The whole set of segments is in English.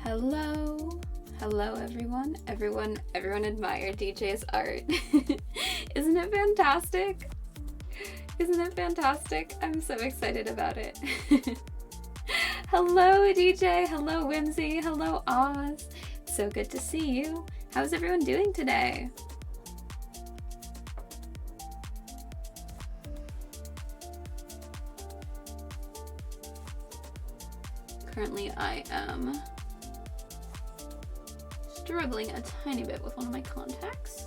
Hello. Hello everyone. Everyone admired DJ's art. Isn't it fantastic? Isn't it fantastic? I'm so excited about it. Hello DJ, hello Whimsy, hello Oz. So good to see you. How's everyone doing today? Currently I am struggling a tiny bit with one of my contacts.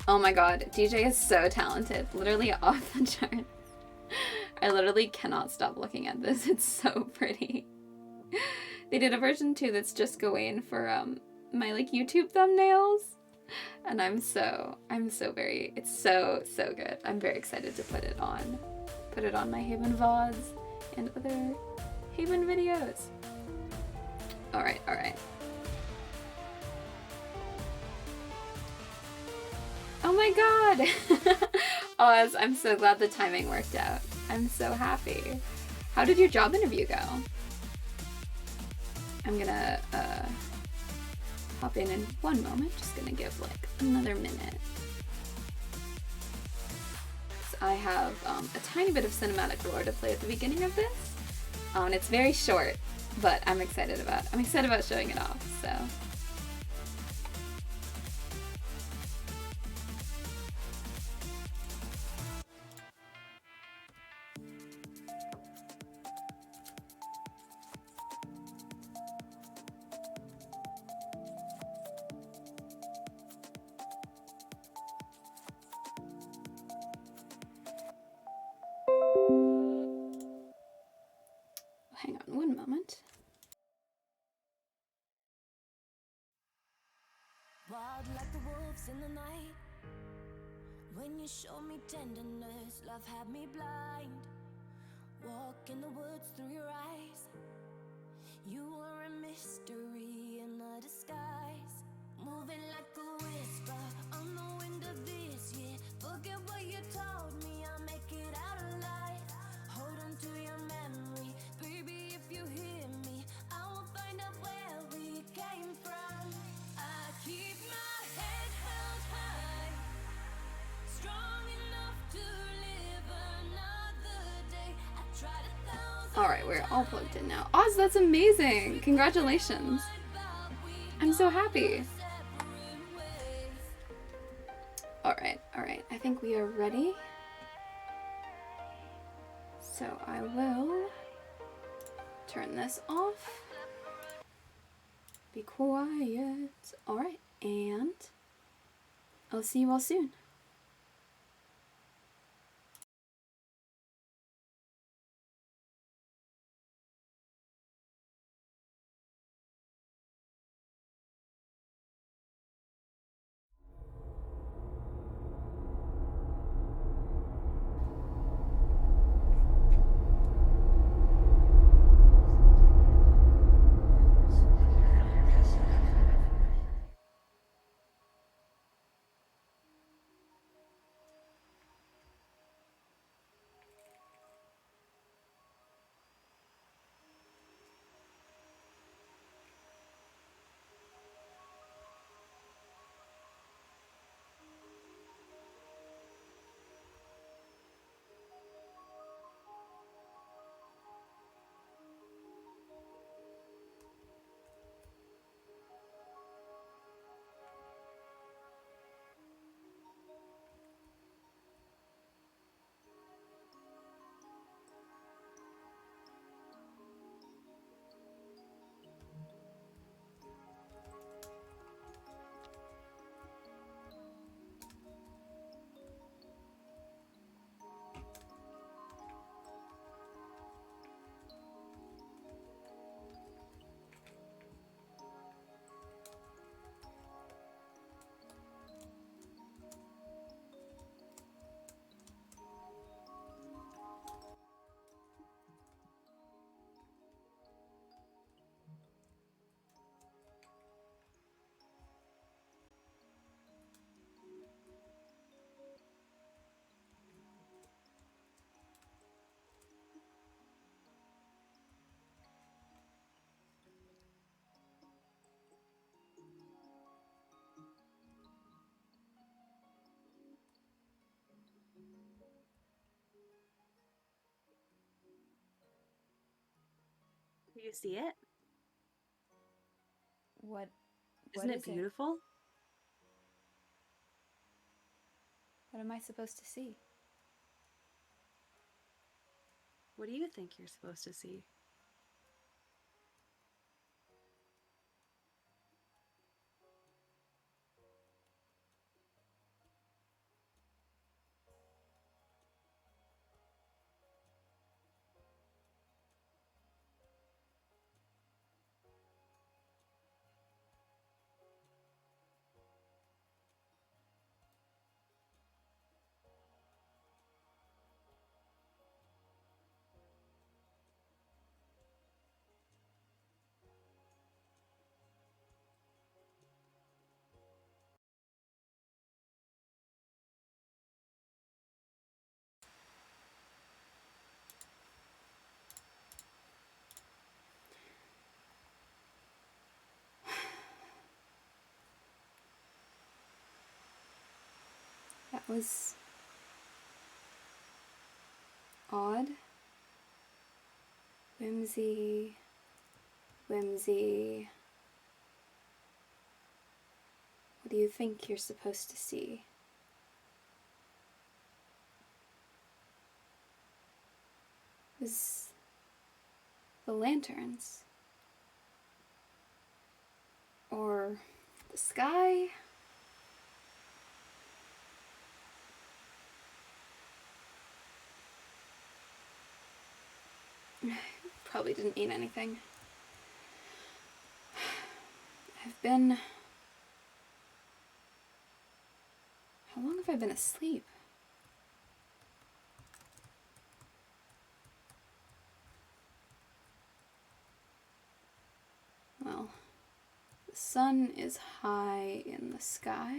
Oh my god, DJ is so talented. Literally off the charts. I literally cannot stop looking at this. It's so pretty. They did a version 2 that's just Gawain for my like YouTube thumbnails. And it's so good. I'm very excited to put it on my Haven VODs and other Haven videos. Alright. Oh my god! Oz, I'm so glad the timing worked out. I'm so happy. How did your job interview go? I'm gonna hop in one moment. Just gonna give like another minute. So I have a tiny bit of cinematic lore to play at the beginning of this. And it's very short, but I'm excited about showing it off, so. Hang on one moment. Wild like the wolves in the night. When you show me tenderness, love had me blind. Walk in the woods through your eyes. You were a mystery in a disguise. Moving like a whisper on the wind of this year. Forget what you told me, I'll make it out alive. Hold on to your memory, baby, if you hear me, I will find out where we came from. I keep my head held high, strong enough to live another day. I tried 1,000. Alright, we're all plugged in now. Oz, that's amazing! Congratulations! I'm so happy! Alright, I think we are ready. So I will turn this off. Be quiet. Alright, and I'll see you all soon. Do you see it? What Isn't it beautiful? What am I supposed to see? What do you think you're supposed to see? That was odd. Whimsy. Whimsy. What do you think you're supposed to see? It was the lanterns. Or the sky? Probably didn't mean anything. I've been... How long have I been asleep? Well, the sun is high in the sky,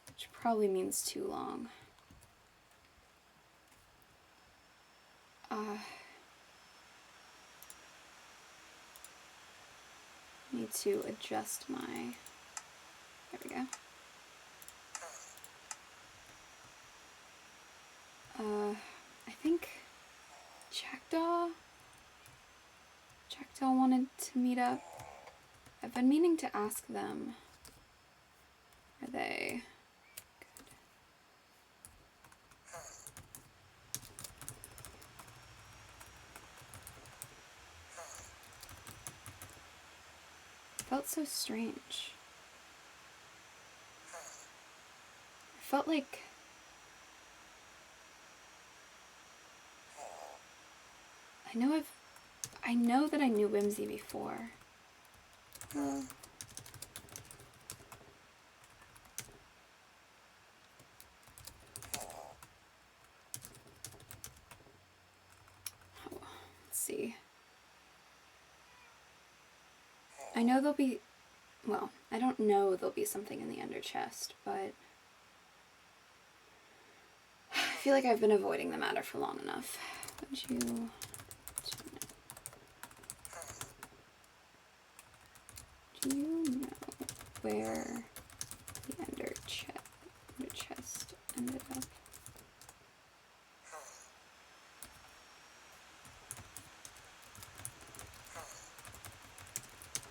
which probably means too long. Need to adjust my... There we go. I think Jackdaw wanted to meet up. I've been meaning to ask them. Are they good? It felt so strange. I felt like I know that I knew Whimsy before. Oh, let's see. I know there'll be, well, I don't know there'll be something in the enderchest, but I feel like I've been avoiding the matter for long enough. Would you... Do you know where the enderchest ended up?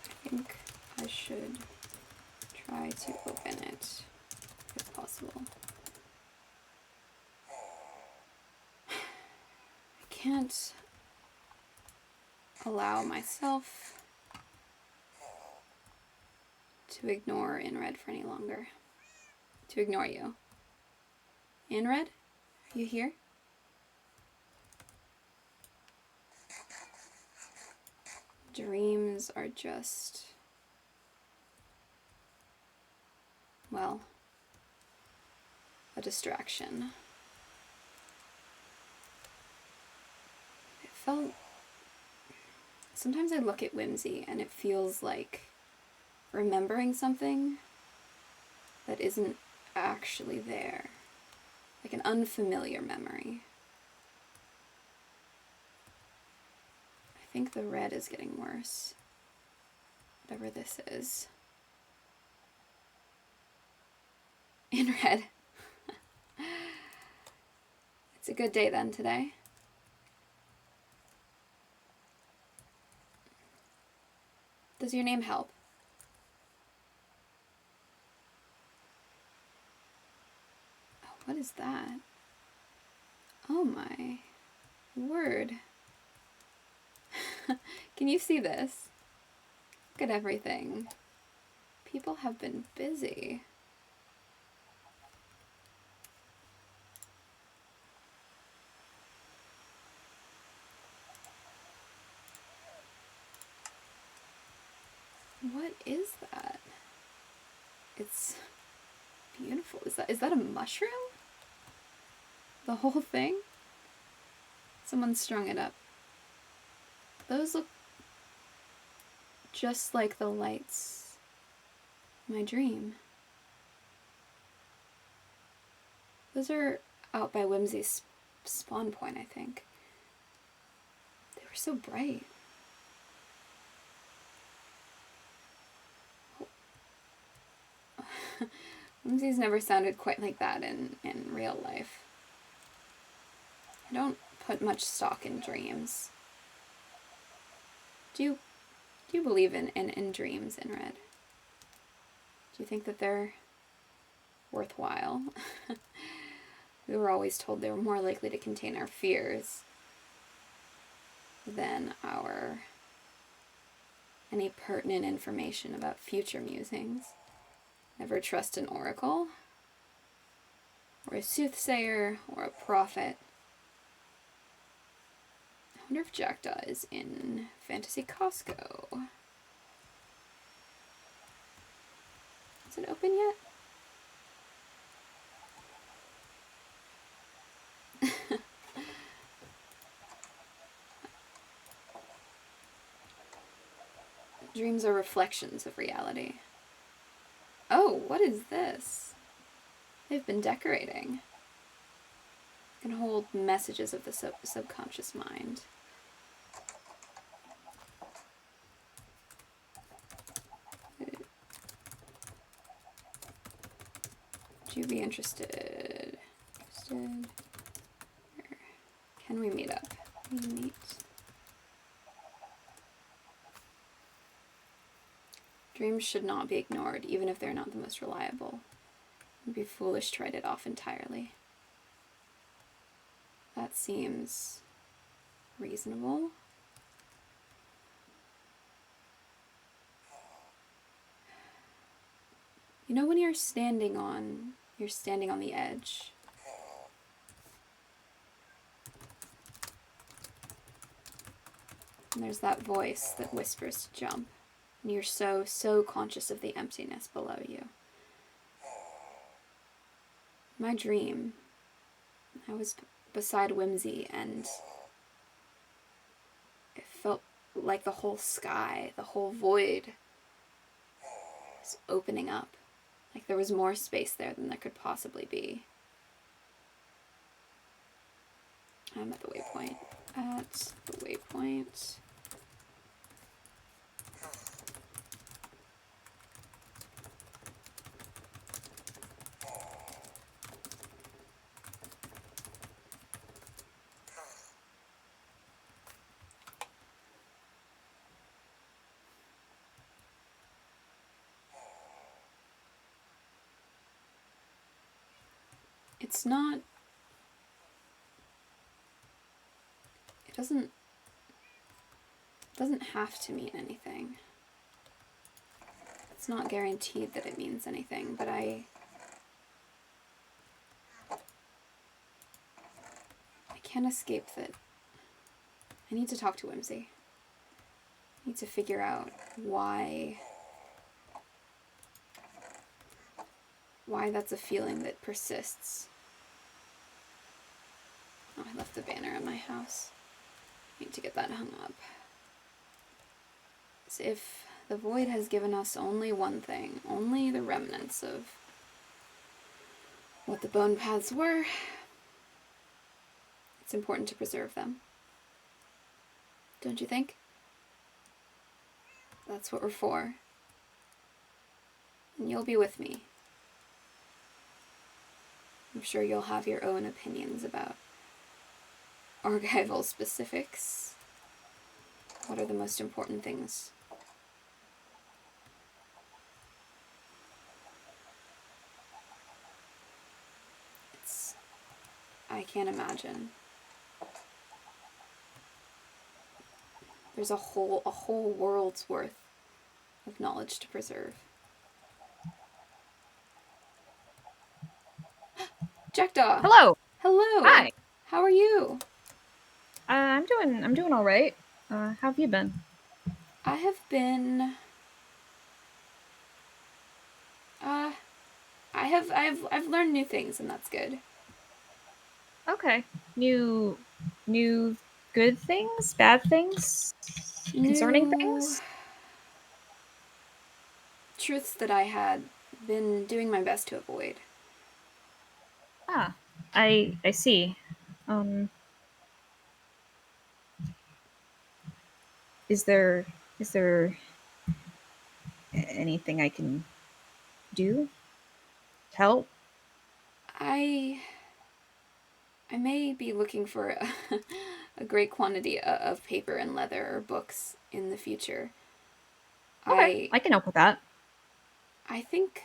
I think I should try to open it if possible. I can't allow myself to ignore Inred for any longer. To ignore you. Inred? Are you here? Dreams are just... well, a distraction. It felt... Sometimes I look at Whimsy and it feels like remembering something that isn't actually there. Like an unfamiliar memory. I think the red is getting worse. Whatever this is. Inred. It's a good day then today. Does your name help? Oh, what is that? Oh my word. Can you see this? Look at everything. People have been busy. What is that? It's beautiful. Is that a mushroom? The whole thing? Someone strung it up. Those look just like the lights in my dream. Those are out by Whimsy's spawn point, I think. They were so bright. Whimsy's never sounded quite like that in real life. I don't put much stock in dreams. Do you believe in dreams, Inred? Do you think that they're worthwhile? We were always told they were more likely to contain our fears than any pertinent information about future musings. Never trust an oracle, or a soothsayer, or a prophet. I wonder if Jackdaw is in Fantasy Costco. Is it open yet? Dreams are reflections of reality. Oh, what is this? They've been decorating. Can hold messages of the subconscious mind. Would you be interested? Can we meet up? Meet. Dreams should not be ignored, even if they're not the most reliable. It would be foolish to write it off entirely. That seems reasonable. You know when you're standing on the edge. And there's that voice that whispers to jump. And you're so conscious of the emptiness below you. My dream, I was beside Whimsy, and it felt like the whole sky, the whole void was opening up. Like there was more space there than there could possibly be. I'm at the waypoint. At the waypoint. It's not... It doesn't have to mean anything. It's not guaranteed that it means anything, but I can't escape that I need to talk to Whimsy. I need to figure out why that's a feeling that persists. Oh, I left the banner in my house. I need to get that hung up. As if the void has given us only one thing, only the remnants of what the bone paths were. It's important to preserve them. Don't you think? That's what we're for. And you'll be with me. I'm sure you'll have your own opinions about archival specifics. What are the most important things I can't imagine. There's a whole world's worth of knowledge to preserve. Jackdaw. Hello. Hello. Hi. How are you? I'm doing all right. How have you been? I have been. I've learned new things, and that's good. Okay. New good things, bad things, concerning New things? truths that I had been doing my best to avoid. Ah, I see. Um is there anything I can do to help? I may be looking for a great quantity of paper and leather or books in the future. Okay, I can help with that. I think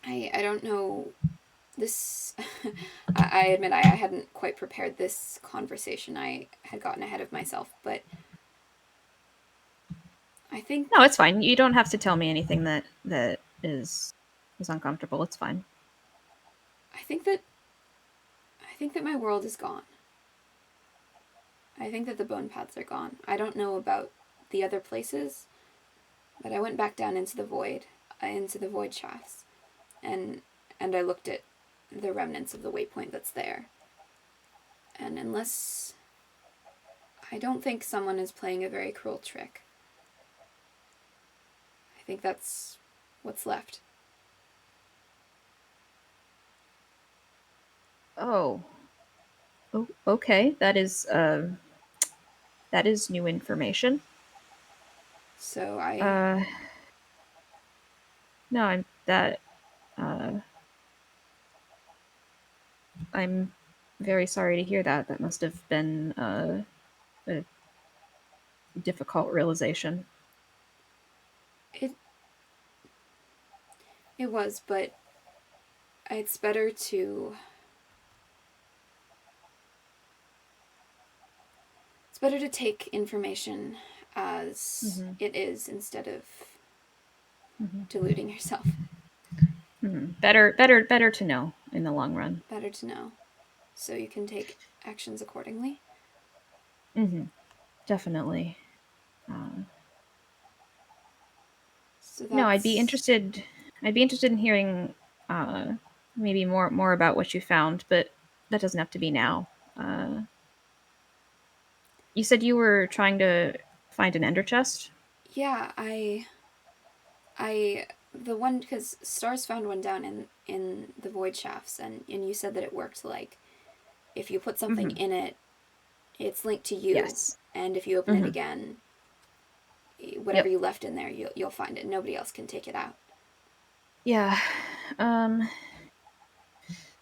I don't know this. I admit I hadn't quite prepared this conversation. I had gotten ahead of myself, but I think No, it's fine. You don't have to tell me anything that is uncomfortable. It's fine. I think that my world is gone. I think that the bone paths are gone. I don't know about the other places, but I went back down into the void shafts, and I looked at the remnants of the waypoint that's there. And unless I don't think someone is playing a very cruel trick. I think that's what's left. Oh. Oh, okay. That is new information. So I No, uh I'm very sorry to hear that. That must have been a difficult realization. it it was, but it's better to take information as Mm-hmm. it is instead of Mm-hmm. deluding yourself. Mm-hmm. Better to know in the long run. Better to know, so you can take actions accordingly. Mm-hmm. Definitely. Uh, So no, that's I'd be interested in hearing uh, maybe more about what you found, but that doesn't have to be now. You said you were trying to find an ender chest. yeah. I the one because Stars found one down in the void shafts, and you said that it worked like if you put something Mm-hmm. in it, it's linked to you, Yes. and if you open it Mm-hmm. again, whatever Yep. you left in there, you'll find it. Nobody else can take it out. Yeah. Um,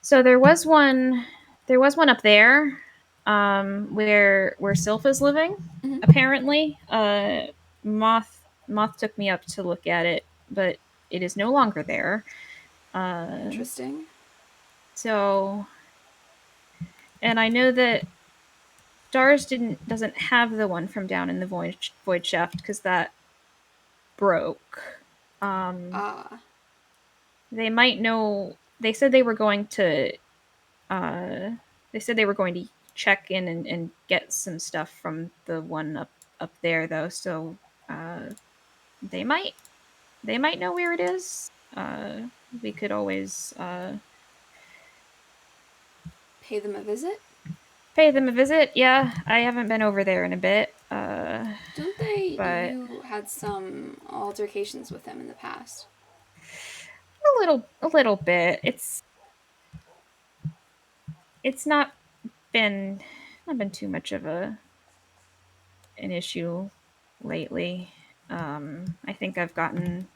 so there was one up there, where Sylpha's living, Mm-hmm. apparently. Moth took me up to look at it, but it is no longer there. Uh, Interesting. so and I know that Stars doesn't have the one from down in the void shaft because that broke. Um, Ah, they might know. They said they were going to Uh, they said they were going to check in and get some stuff from the one up there though, so uh, they might know where it is. We could always pay them a visit. pay them a visit. Yeah, I haven't been over there in a bit, Don't they? but You had some altercations with them in the past. a little bit. It's been not been too much of an issue lately. I think I've gotten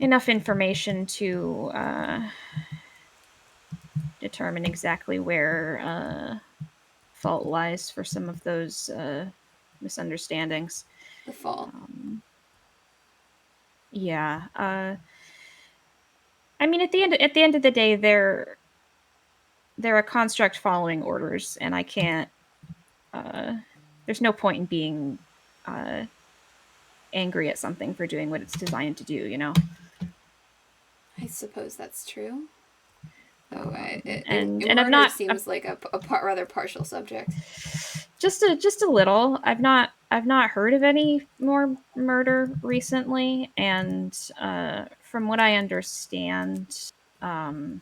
enough information to determine exactly where fault lies for some of those misunderstandings. The fall. Um, yeah. I mean, at the end of the day, they're a construct following orders, and I can't. There's no point in being angry at something for doing what it's designed to do. You know. I suppose that's true. Though And I've murder not seems like a rather partial subject. just a little. I've not heard of any more murder recently, and from what I understand, at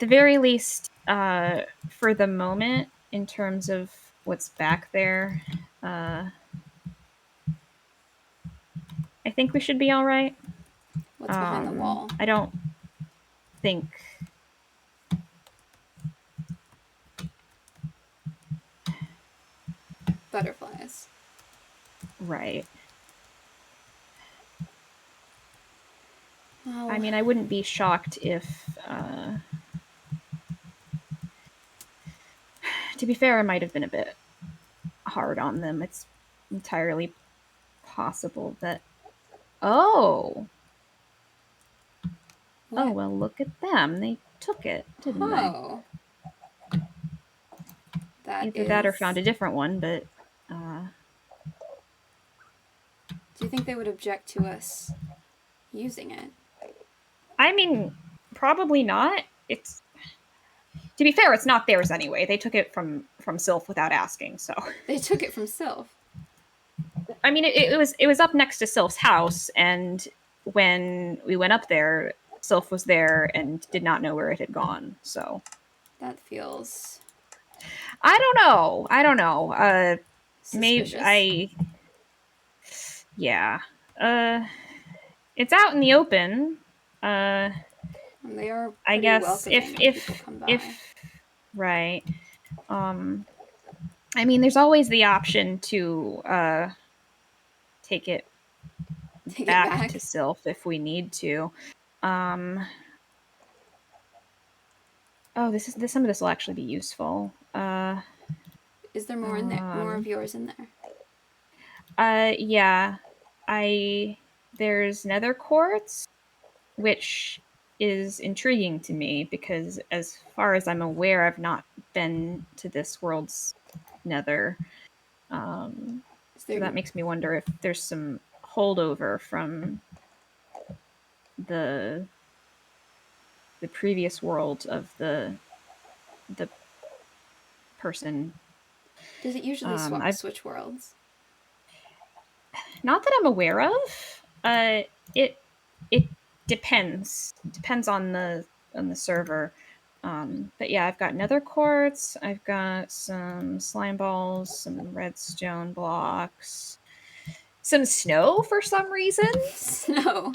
the very least, for the moment, in terms of what's back there, I think we should be all right. What's behind the wall? I don't think. Butterflies. Right. Oh. I mean, I wouldn't be shocked if. To be fair, I might have been a bit hard on them. It's entirely possible that. Oh. What? Oh, well, look at them. They took it, didn't Oh. they? Either that or found a different one, but. Do you think they would object to us using it? I mean, probably not. It's. To be fair, it's not theirs anyway. They took it from Sylph without asking, so. They took it from Sylph. I mean, it was up next to Sylph's house, and when we went up there, Sylph was there and did not know where it had gone. So that feels. I don't know. Maybe Yeah. It's out in the open. And they are. I guess if right. I mean, there's always the option to take it back to Sylph if we need to. Oh, some of this will actually be useful. Is there more in there? More of yours in there? Yeah. There's nether quartz, which is intriguing to me because as far as I'm aware, I've not been to this world's nether. So that makes me wonder if there's some holdover from the previous world of the person. Does it usually switch worlds? Not that I'm aware of. It depends. Depends on the server. But yeah, I've got nether quartz. I've got some slime balls, some redstone blocks, some snow for some reason. Snow.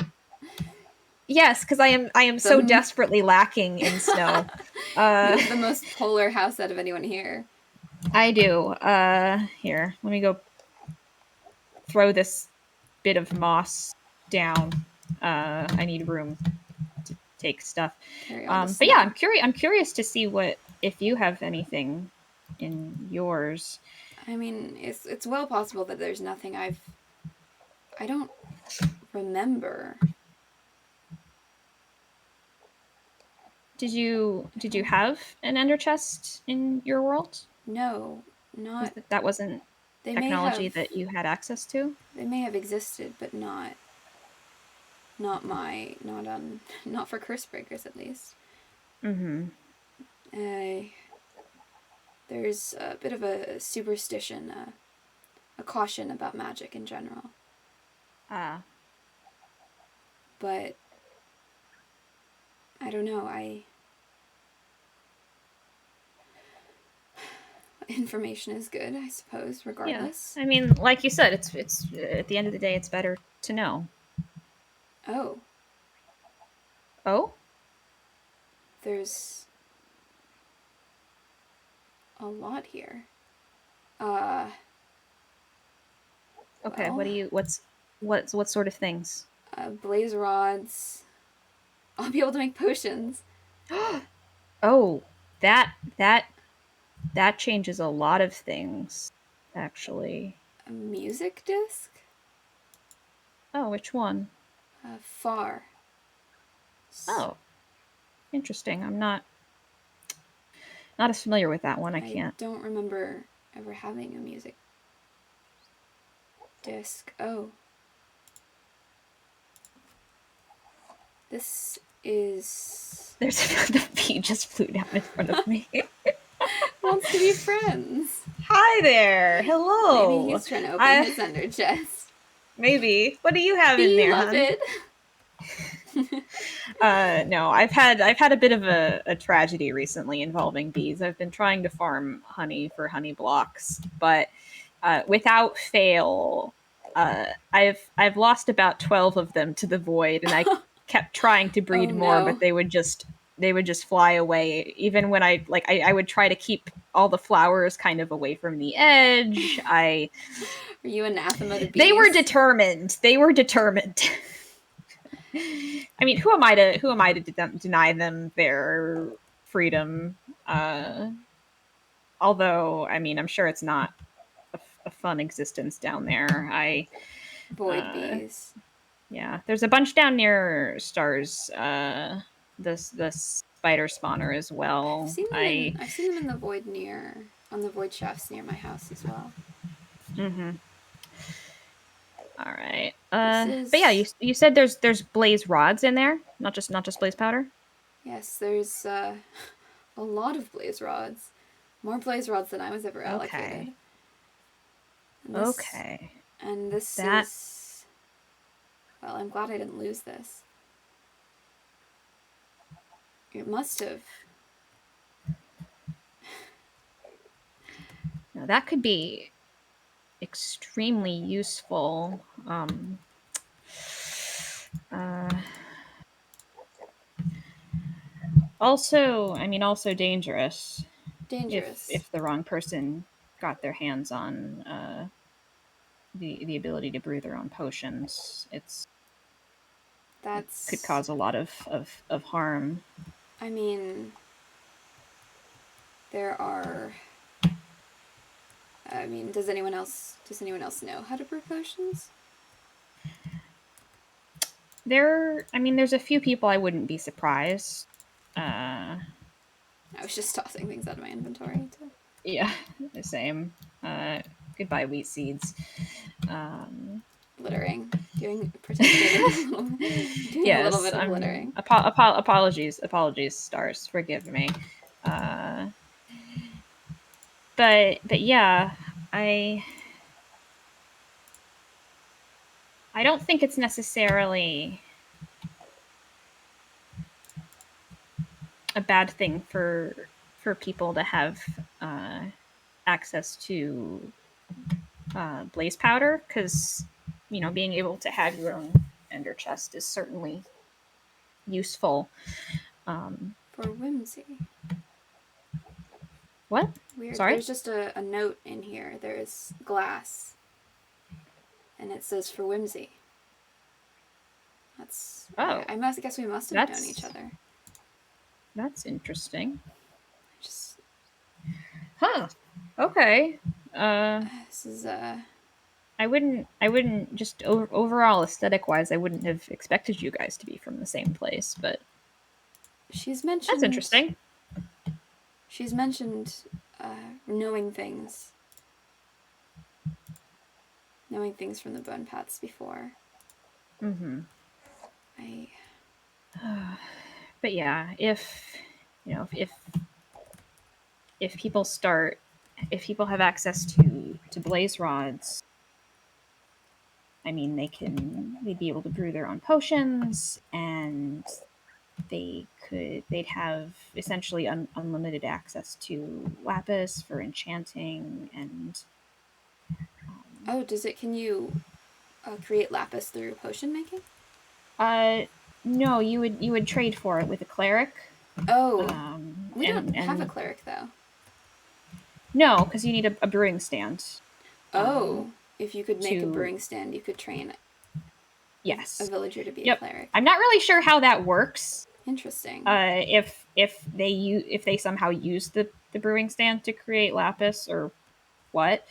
Yes, because I am so desperately lacking in snow. You have the most polar house out of anyone here. I do. Here, let me go throw this bit of moss down. I need room to take stuff. But yeah, I'm curious to see if you have anything in yours. I mean, it's well possible that there's nothing I don't remember. Did you have an ender chest in your world? No, not. That wasn't technology that you had access to? They may have existed, but not for curse breakers at least. Mm-hmm. There's a bit of a superstition, a caution about magic in general. But I don't know. Information is good, I suppose, regardless. Yeah. I mean, like you said, it's at the end of the day, it's better to know. Oh. Oh? There's a lot here. Okay, well, what sort of things? Blaze rods. I'll be able to make potions. Oh, that changes a lot of things, actually. A music disc? Oh, which one? Far. Oh, interesting. I'm not as familiar with that one. I can't. Don't remember ever having a music disc. Oh. This is... There's the bee just flew down in front of me. Wants to be friends. Hi there. Hello. Maybe he's trying to open his ender chest. Maybe. What do you have in there, love hon? it. No, I've had a bit of a tragedy recently involving bees. I've been trying to farm honey for honey blocks, but without fail, I've lost about 12 of them to the void, and I kept trying to breed more, but they would just fly away. Even when I would try to keep all the flowers kind of away from the edge. Were you anathema to bees? They were determined. I mean, who am I to deny them their freedom? Although, I mean, I'm sure it's not a fun existence down there. Void bees. Yeah, there's a bunch down near Stars. The spider spawner as well. I've seen them in the void on the void shafts near my house as well. Mm-hmm. All right. But yeah, you said there's blaze rods in there, not just blaze powder. Yes, there's a lot of blaze rods, more blaze rods than I was ever allocated. Okay. And this is... Well, I'm glad I didn't lose this. It must have. Now that could be extremely useful. Also dangerous. If the wrong person got their hands on the ability to brew their own potions, could cause a lot of harm. I mean, there are... I mean, does anyone else know how to brew potions? There's a few people I wouldn't be surprised. I was just tossing things out of my inventory. Yeah, the same. Goodbye, wheat seeds. Littering. Doing a little bit of littering. Apologies, Stars. Forgive me. But yeah, I don't think it's necessarily a bad thing for people to have access to blaze powder, because being able to have your own ender chest is certainly useful. For whimsy. What? Weird. Sorry? There's just a note in here. There's glass. And it says for whimsy. That's... Oh. I guess we must have known each other. That's interesting. Huh. Okay. This is I wouldn't just overall aesthetic wise, I wouldn't have expected you guys to be from the same place, but she's mentioned... That's interesting. She's mentioned knowing things. Knowing things from the bone paths before. Mm-hmm. But yeah, if people have access to blaze rods, I mean, they'd be able to brew their own potions, and they'd have essentially unlimited access to lapis for enchanting, and can you create lapis through potion making? No, you would trade for it with a cleric. Oh, we don't have a cleric though. No, because you need a brewing stand. If you could make a brewing stand, you could train yes, a villager to be a cleric. I'm not really sure how that works. Interesting. If they somehow use the brewing stand to create lapis or what?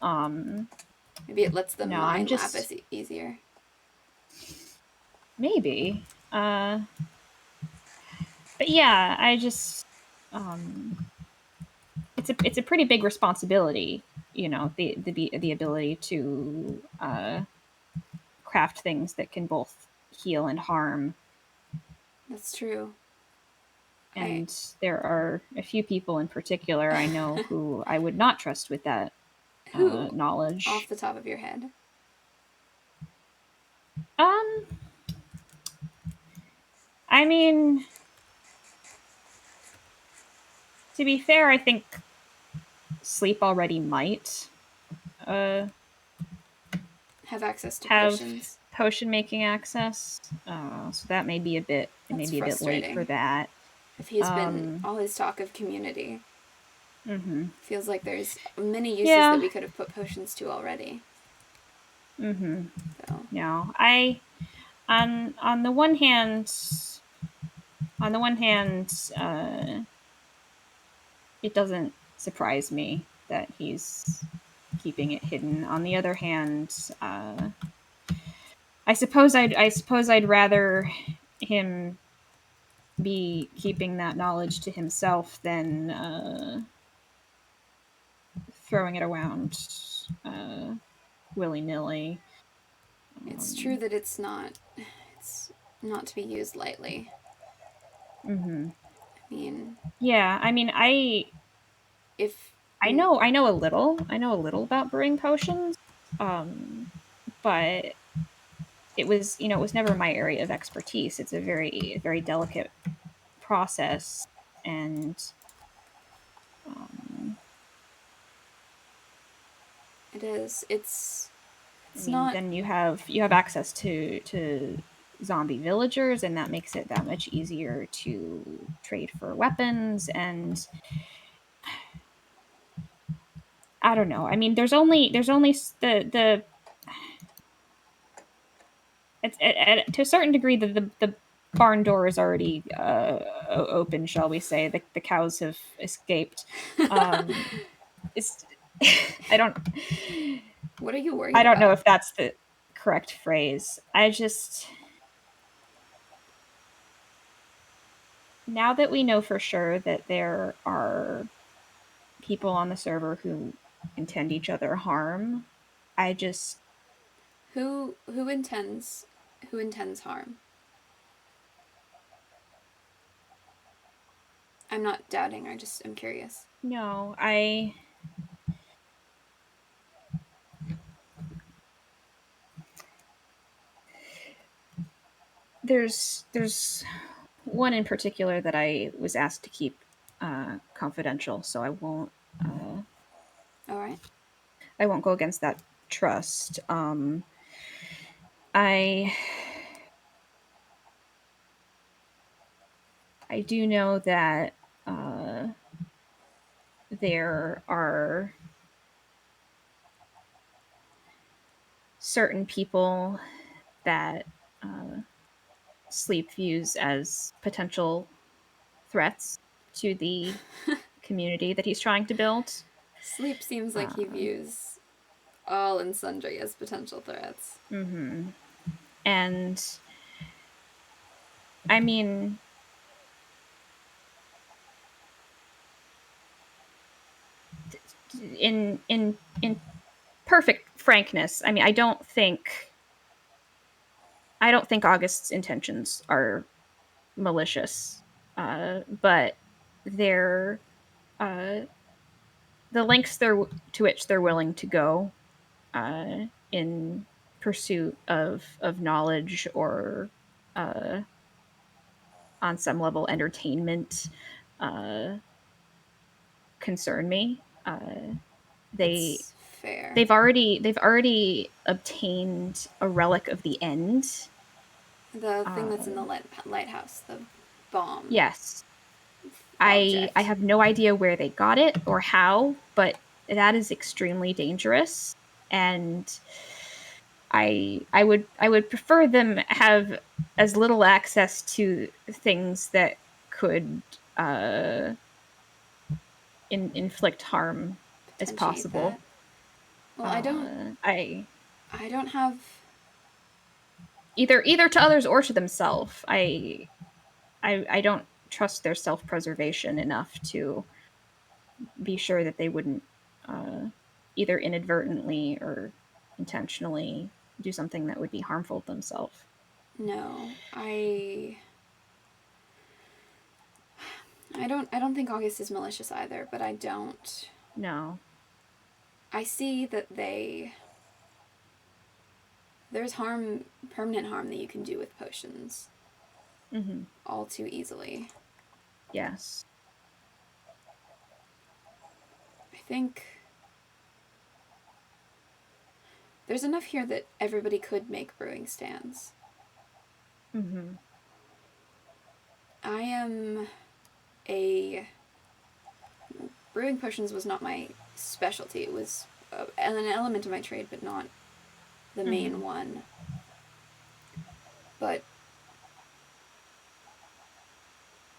Maybe it lets them mine lapis easier. Maybe. But yeah, I just it's a pretty big responsibility, the ability to craft things that can both heal and harm. That's true. And there are a few people in particular I know who I would not trust with that Who? knowledge. Off the top of your head. Um, I mean, to be fair, I think Sleep already might Have access to have potions. potion making access. So that may be a bit That's a bit late for frustrating. that. If he's been all his talk of community, feels like there's many uses Yeah. that we could have put potions to already. So. No, on the one hand, it doesn't surprise me that he's keeping it hidden. On the other hand, I suppose I'd rather him be keeping that knowledge to himself than throwing it around willy nilly. It's true that it's not to be used lightly. I mean, I know a little. I know a little about brewing potions, but it was never my area of expertise. It's a very delicate process, and it is. It's not. Then you have access to zombie villagers, and that makes it that much easier to trade for weapons. And I don't know. I mean, there's only the to a certain degree the barn door is already open, shall we say. The cows have escaped. It's I don't What are you worried I don't about? know if that's the correct phrase. I just, now that we know for sure that there are people on the server who intend each other harm, I just who intends harm? I'm not doubting. I'm curious. no, there's one in particular that I was asked to keep confidential, so I won't. All right. I won't go against that trust. I do know that there are certain people that Sleep views as potential threats to the community that he's trying to build. Sleep seems like he views all and sundry as potential threats. And I mean, in perfect frankness, I mean, I don't think August's intentions are malicious, but they're the lengths to which they're willing to go in pursuit of knowledge or on some level entertainment concern me. That's fair. They've already obtained a relic of the end. The thing that's in the lighthouse, the bomb. Yes. Object. I have no idea where they got it or how, but that is extremely dangerous, and I would prefer them have as little access to things that could inflict harm as possible. That. Well, I don't have. either to others or to themselves. I don't trust their self-preservation enough to be sure that they wouldn't either inadvertently or intentionally do something that would be harmful to themselves. No, I don't think August is malicious either, but I don't. No. I see that there's permanent harm that you can do with potions. Mm-hmm. All too easily. Yes. I think there's enough here that everybody could make brewing stands. Mm-hmm. Brewing potions was not my specialty. It was an element of my trade, but not the main one. But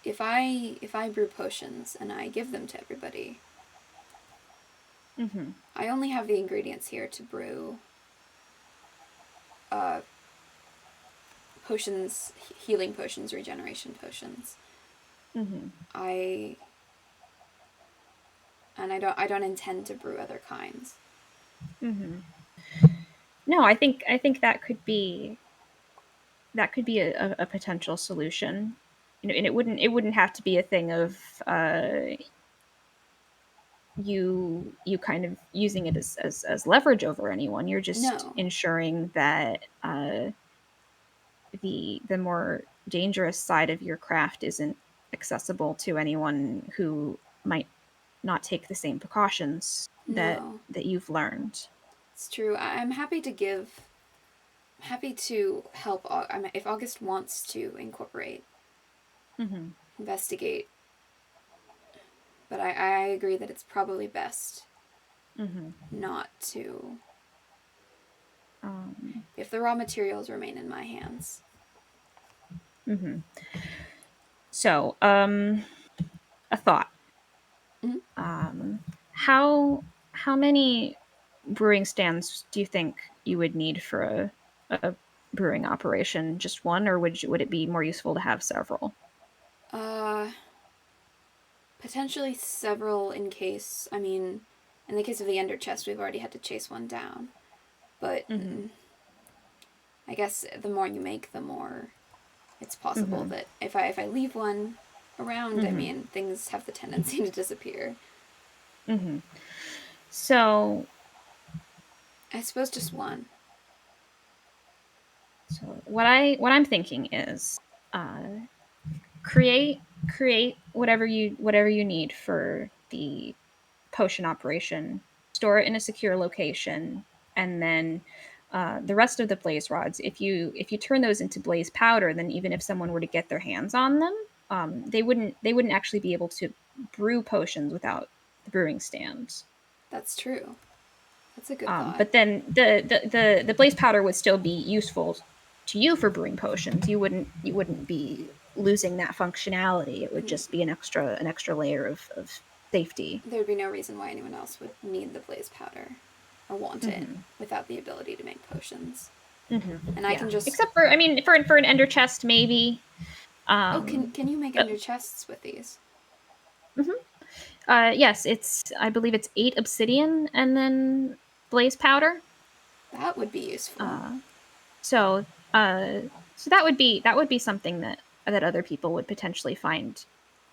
if I brew potions and I give them to everybody, I only have the ingredients here to brew potions, healing potions, regeneration potions. I don't intend to brew other kinds. No, I think that could be a potential solution. You know, and it wouldn't have to be a thing of you kind of using it as leverage over anyone. You're just ensuring that the more dangerous side of your craft isn't accessible to anyone who might not take the same precautions that you've learned. It's true. I'm happy to help. If August wants to incorporate, investigate, but I agree that it's probably best not to. If the raw materials remain in my hands. So, a thought. How many brewing stands do you think you would need for a brewing operation? Just one, or would it be more useful to have several? Potentially several in the case of the enderchest, we've already had to chase one down. But I guess the more you make, the more it's possible that if I leave one around, things have the tendency to disappear. So, I suppose just one. So what I'm thinking is, create whatever you need for the potion operation. Store it in a secure location, and then the rest of the blaze rods. If you turn those into blaze powder, then even if someone were to get their hands on them, they wouldn't actually be able to brew potions without the brewing stands. That's true. That's a good thought. But then the blaze powder would still be useful to you for brewing potions. You wouldn't be losing that functionality. It would just be an extra layer of safety. There would be no reason why anyone else would need the blaze powder or want it without the ability to make potions. And I can just, except for for an ender chest maybe. Can you make ender chests with these? Yes, I believe it's 8 obsidian and then blaze powder. That would be useful. So that would be something that other people would potentially find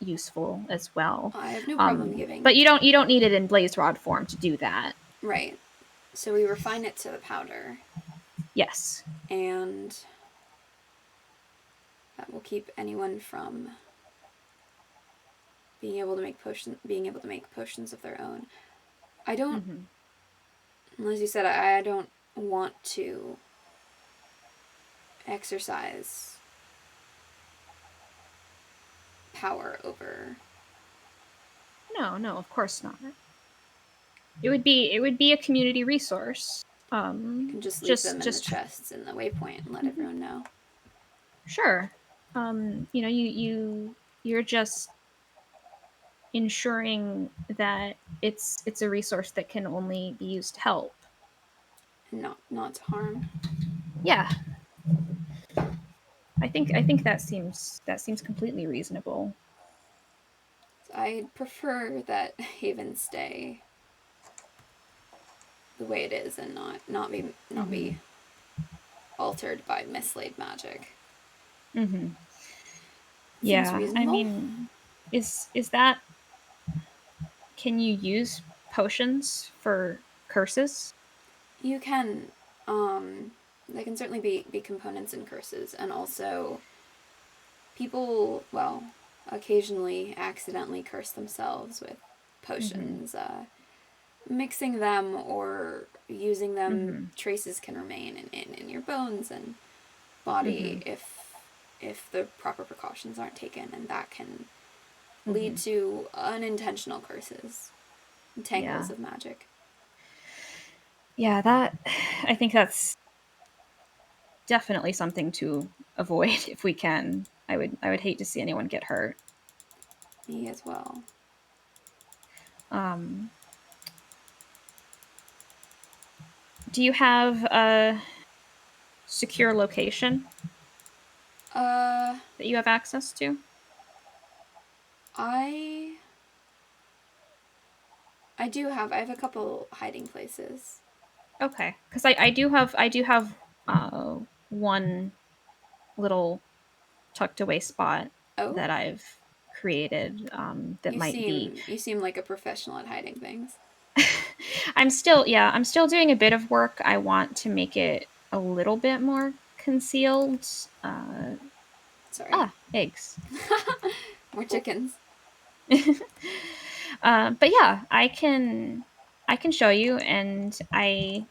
useful as well. I have no problem giving. But you don't need it in blaze rod form to do that. Right. So we refine it to the powder. Yes. And that will keep anyone from being able to make potions of their own. I don't, as you said, I don't want to exercise power over. No, of course not. It would be a community resource. You can just leave them in the chests in the waypoint and let everyone know. Sure. You're just ensuring that it's a resource that can only be used to help. And not to harm. Yeah. I think that seems completely reasonable. I'd prefer that Haven stay the way it is and not be altered by mislaid magic. Mm-hmm. Seems Yeah, I reasonable. mean, is that, can you use potions for curses? You can, they can certainly be components in curses, and also people, well, occasionally accidentally curse themselves with potions. Mixing them or using them, traces can remain in your bones and body if the proper precautions aren't taken, and that can lead to unintentional curses, tangles Yeah. of magic. Yeah, that, I think that's definitely something to avoid if we can. I would hate to see anyone get hurt. Me as well. Do you have a secure location Uh, that you have access to? I I have a couple hiding places. Okay, because I do have one little tucked away spot Oh, that I've created that might be. you seem like a professional at hiding things. I'm still doing a bit of work. I want to make it a little bit more concealed. Sorry. Eggs. More chickens. But yeah, I can show you, and I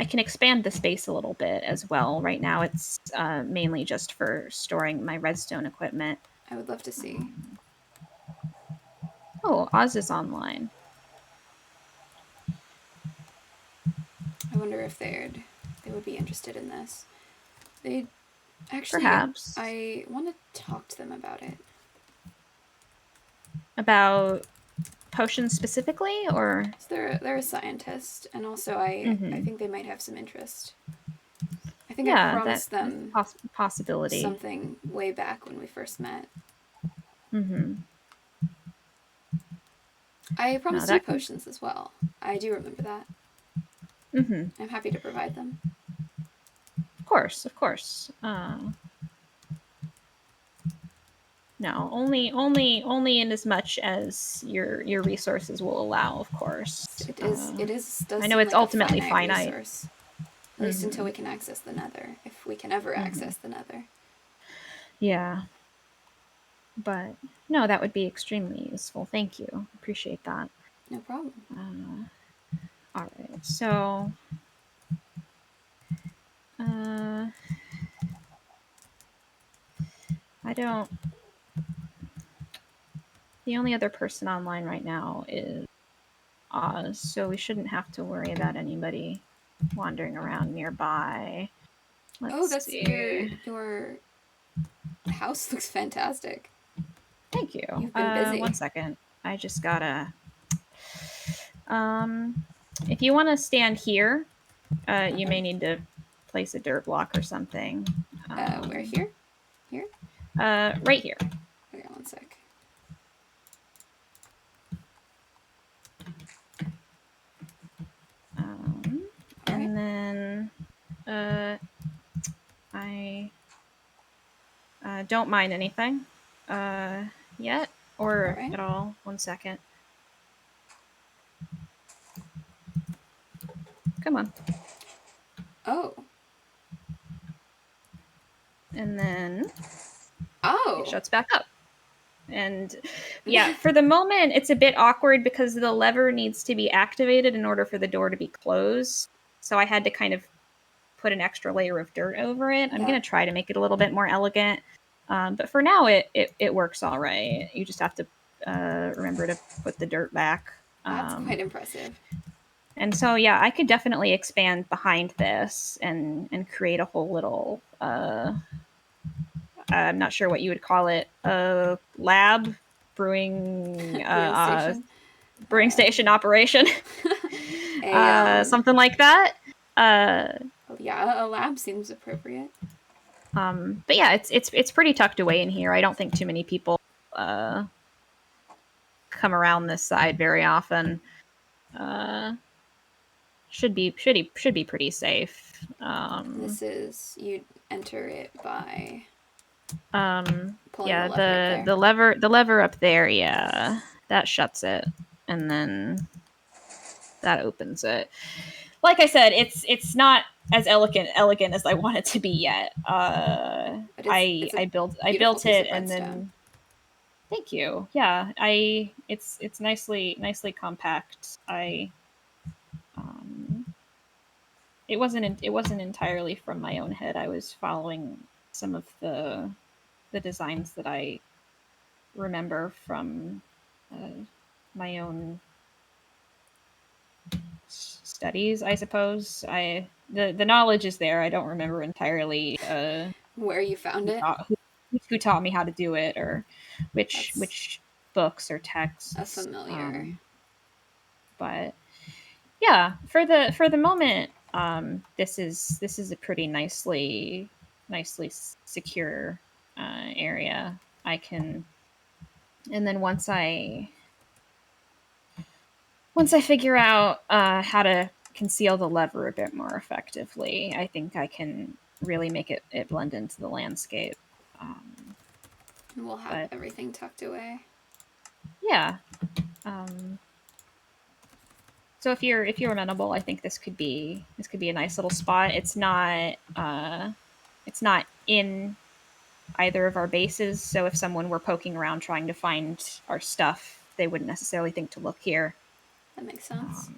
can expand the space a little bit as well. Right now, it's mainly just for storing my redstone equipment. I would love to see. Oh, Oz is online. I wonder if they would be interested in this. They actually, Perhaps I want to talk to them about it. about potions specifically, or So they're a scientist, and also I think they might have some interest. I think I yeah, promised that's them a possibility. something way back when we first met. I promised you potions as well. I do remember that. I'm happy to provide them. Of course, of course. No, only in as much as your resources will allow, of course. It does I know seem it's like ultimately a finite finite. resource. At least until we can access the nether, if we can ever access the nether. Yeah. But no, that would be extremely useful. Thank you. Appreciate that. No problem. All right. So I don't. The only other person online right now is Oz, so we shouldn't have to worry about anybody wandering around nearby. Let's see. Your house looks fantastic. Thank you. You've been busy. 1 second. I just gotta. If you want to stand here, you may need to place a dirt block or something. Where here? Here? Right here. Okay, 1 sec. And then I don't mind anything yet or at all. 1 second. Come on. Oh. And then it shuts back up. And yeah, for the moment, it's a bit awkward because the lever needs to be activated in order for the door to be closed. So I had to kind of put an extra layer of dirt over it. I'm going to try to make it a little bit more elegant. But for now, it works all right. You just have to remember to put the dirt back. That's quite impressive. And so, yeah, I could definitely expand behind this and create a whole little, I'm not sure what you would call it, lab, brewing station operation. Something like that. Yeah, a lab seems appropriate. But yeah, it's pretty tucked away in here. I don't think too many people come around this side very often. Should be pretty safe. This is, you enter it by pulling Yeah, the lever up the lever up there, yeah, that shuts it, and then that opens it. Like I said, it's not as elegant as I want it to be yet. But it's a I built beautiful piece it, of and redstone. then thank you. Yeah, it's nicely compact. Um, it wasn't entirely from my own head. I was following some of the designs that I remember from my own studies, I suppose. The knowledge is there. I don't remember entirely Where you found it? who taught me how to do it, or That's which books or texts. a familiar. But yeah, for the moment, this is a pretty nicely secure area. I can, and then once I figure out how to conceal the lever a bit more effectively, I think I can really make it blend into the landscape. We'll have everything tucked away. Yeah. So if you're amenable, I think this could be a nice little spot. It's not in either of our bases, so if someone were poking around trying to find our stuff, they wouldn't necessarily think to look here. That makes sense.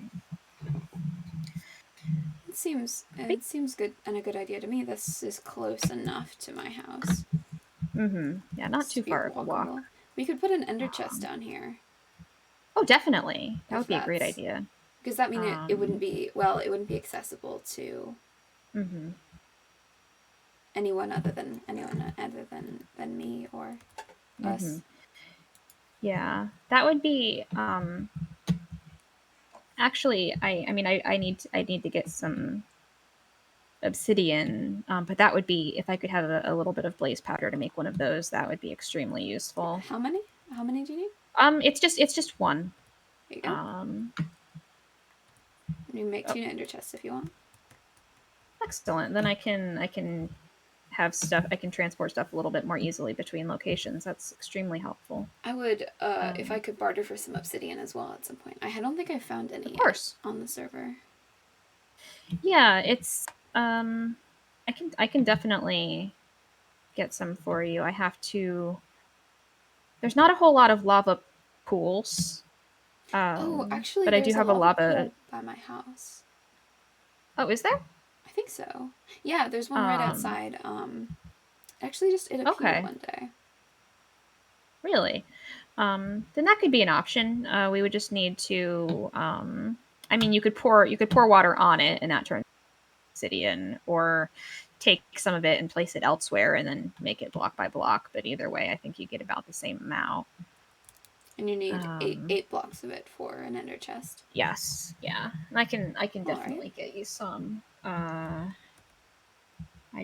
It seems good and a good idea to me. This is close enough to my house. Yeah, not too far of a walk. We could put an ender chest down here. Oh, definitely. That would be a great idea. Because that means it wouldn't be, well, it wouldn't be accessible to anyone other than me or us. Yeah, that would be. Actually, I mean, I need to get some obsidian, but that would be, if I could have a little bit of blaze powder to make one of those, that would be extremely useful. How many? How many do you need? It's just one. There you go. You make 2 ender chests if you want. Excellent. Then I can have stuff. I can transport stuff a little bit more easily between locations. That's extremely helpful. I would, if I could barter for some obsidian as well at some point. I don't think I found any yet on the server. Yeah, it's I can definitely get some for you. I have to. There's not a whole lot of lava pools. Actually, but I do have a lava pool by my house. Oh, is there? I think so. Yeah, there's one right outside. Actually, just it appeared one day. Really? Then that could be an option. We would just need to. I mean, you could pour water on it, and that turns obsidian, or take some of it and place it elsewhere, and then make it block by block. But either way, I think you get about the same amount. And you need eight blocks of it for an ender chest. Yes, yeah. And I can definitely get you some. I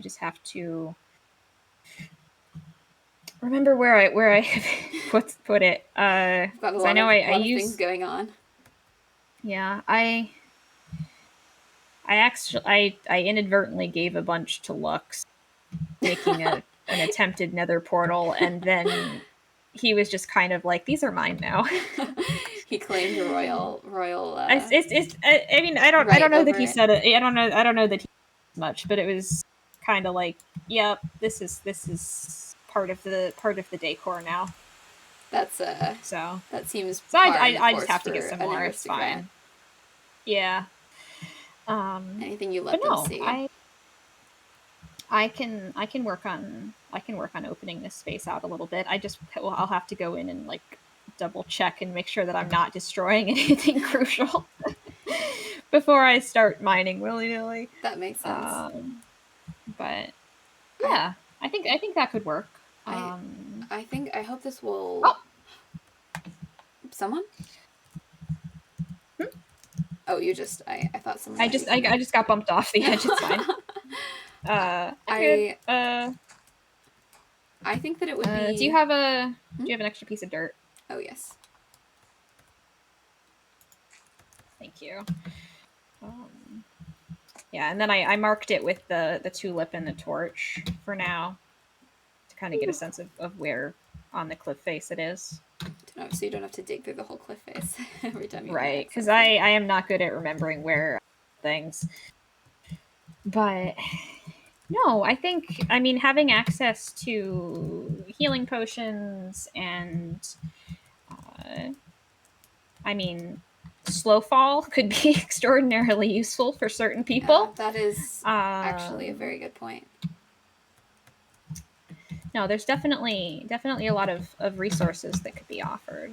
just have to remember where I put it. I've got a lot of things going on. Yeah, I inadvertently gave a bunch to Lux, making an attempted nether portal, and then he was just kind of like, "These are mine now." He claimed a royal. I mean, I don't know that he said it. I don't know that he said much, but it was kind of like, "Yep, this is part of the decor now." That's so that seems. So I just have to get some more. It's fine. Yeah. Anything you let them see. I can work on opening this space out a little bit. I'll have to go in and like double check and make sure that I'm not destroying anything crucial before I start mining willy-nilly. That makes sense. But yeah, I think that could work. I hope this will. Oh. Someone? Oh, you just I thought someone. I just got bumped off the edge. It's fine. I Good. I think that it would be. Do you have an extra piece of dirt? Oh yes. Thank you. Yeah, and then I marked it with the tulip and the torch for now to kind of get a sense of where on the cliff face it is. So you don't have to dig through the whole cliff face every time you right, because I am not good at remembering where things. But no, I think having access to healing potions and slow fall could be extraordinarily useful for certain people. Yeah, that is actually a very good point. No, there's definitely a lot of resources that could be offered.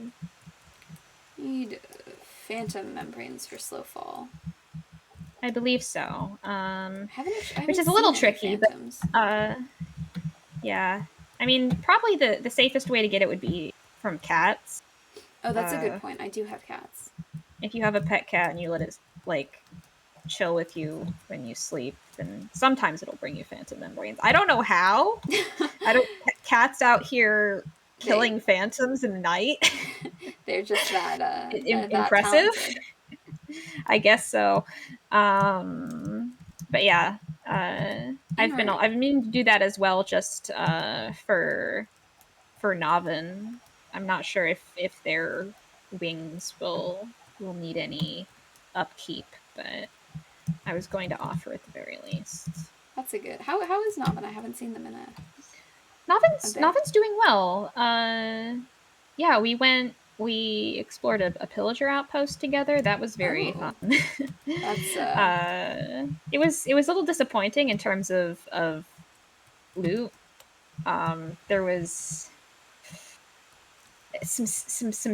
Need phantom membranes for slow fall. I believe so. Which is a little tricky, phantoms. But yeah. Probably the safest way to get it would be from cats. Oh, that's a good point. I do have cats. If you have a pet cat and you let it chill with you when you sleep, then sometimes it'll bring you phantom membranes. I don't know how. Cats out here killing phantoms in the night. They're just that impressive. I guess so. But yeah, I've been to do that as well, just for Navin. I'm not sure if their wings will need any upkeep, but I was going to offer at the very least. That's a good. How is Navin? I haven't seen them in a. Navin's doing well. Yeah, we explored a pillager outpost together. That was very fun. That's it was a little disappointing in terms of loot. There was some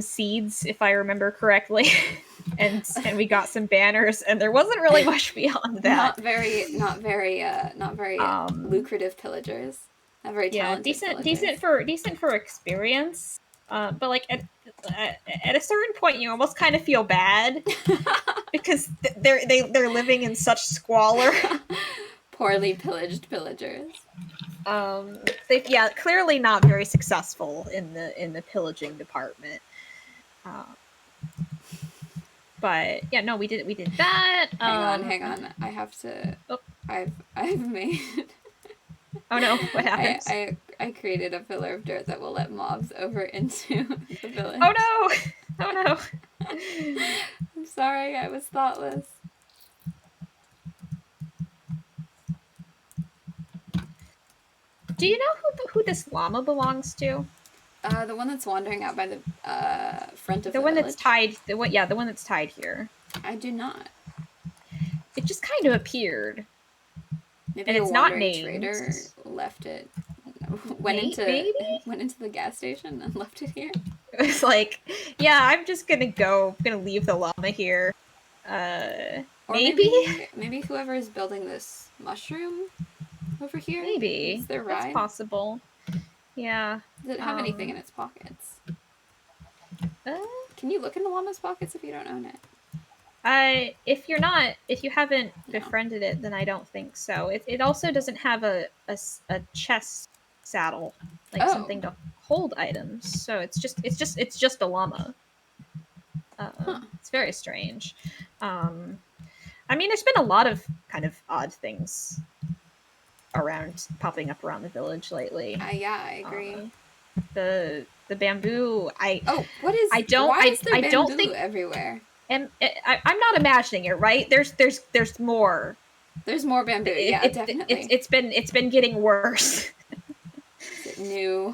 seeds, if I remember correctly, and we got some banners, and there wasn't really much beyond that. Not very lucrative pillagers. Not very talented. Decent for experience. But at a certain point, you almost kind of feel bad because they're living in such squalor. Poorly pillaged pillagers. Clearly not very successful in the pillaging department. But yeah, no, we did that. Hang on. I have to. Oh. I've made. Oh no! What happened? I created a pillar of dirt that will let mobs over into the village. Oh no! Oh no! I'm sorry, I was thoughtless. Do you know who this llama belongs to? The one that's wandering out by the front of the one village. That's tied. The one that's tied here. I do not. It just kind of appeared. Maybe and a it's not named. Trader left it. Went into the gas station and left it here. It was like, yeah, I'm just gonna leave the llama here. Maybe whoever is building this mushroom over here. Maybe is their ride. That's possible. Yeah. Does it have anything in its pockets? Can you look in the llama's pockets if you don't own it? If you haven't befriended it, then I don't think so. It also doesn't have a chest saddle, something to hold items. So it's just a llama. It's very strange. There's been a lot of kind of odd things popping up around the village lately. Yeah, I agree. The bamboo. What is? I don't. Why is there I bamboo don't think everywhere. And I'm not imagining it, right? There's more. There's more bamboo. Yeah, definitely. It's been getting worse. Is it new?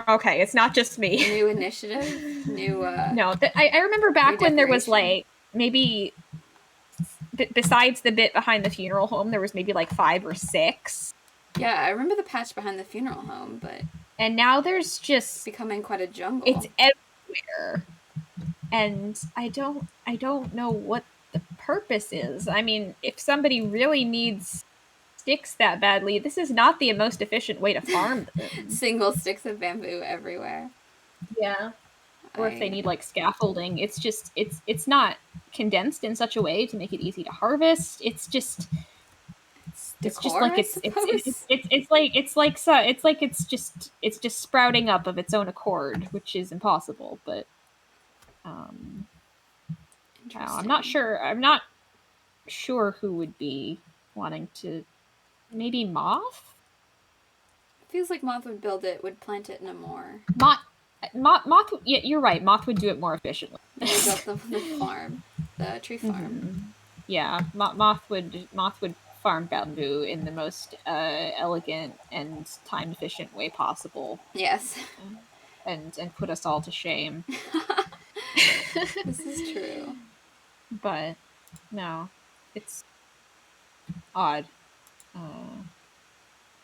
Okay, it's not just me. New initiative. New. No, I remember back when there was maybe besides the bit behind the funeral home, there was maybe 5 or 6. Yeah, I remember the patch behind the funeral home, and now there's just becoming quite a jungle. It's everywhere. And I don't know what the purpose is. If somebody really needs sticks that badly, this is not the most efficient way to farm them. Single sticks of bamboo everywhere. Yeah. Or if they need scaffolding, it's not condensed in such a way to make it easy to harvest. It's just It's decor, just like I suppose? it's just sprouting up of its own accord, which is impossible. But I'm not Interesting. sure. I'm not sure who would be wanting to. Maybe Moth. Feels like Moth would build it, would plant it in a more. Moth. Yeah, you're right. Moth would do it more efficiently. They built the farm, the tree farm. Yeah, Moth would farm bamboo in the most elegant and time efficient way possible, Yes. and put us all to shame. This is true. But no, it's odd.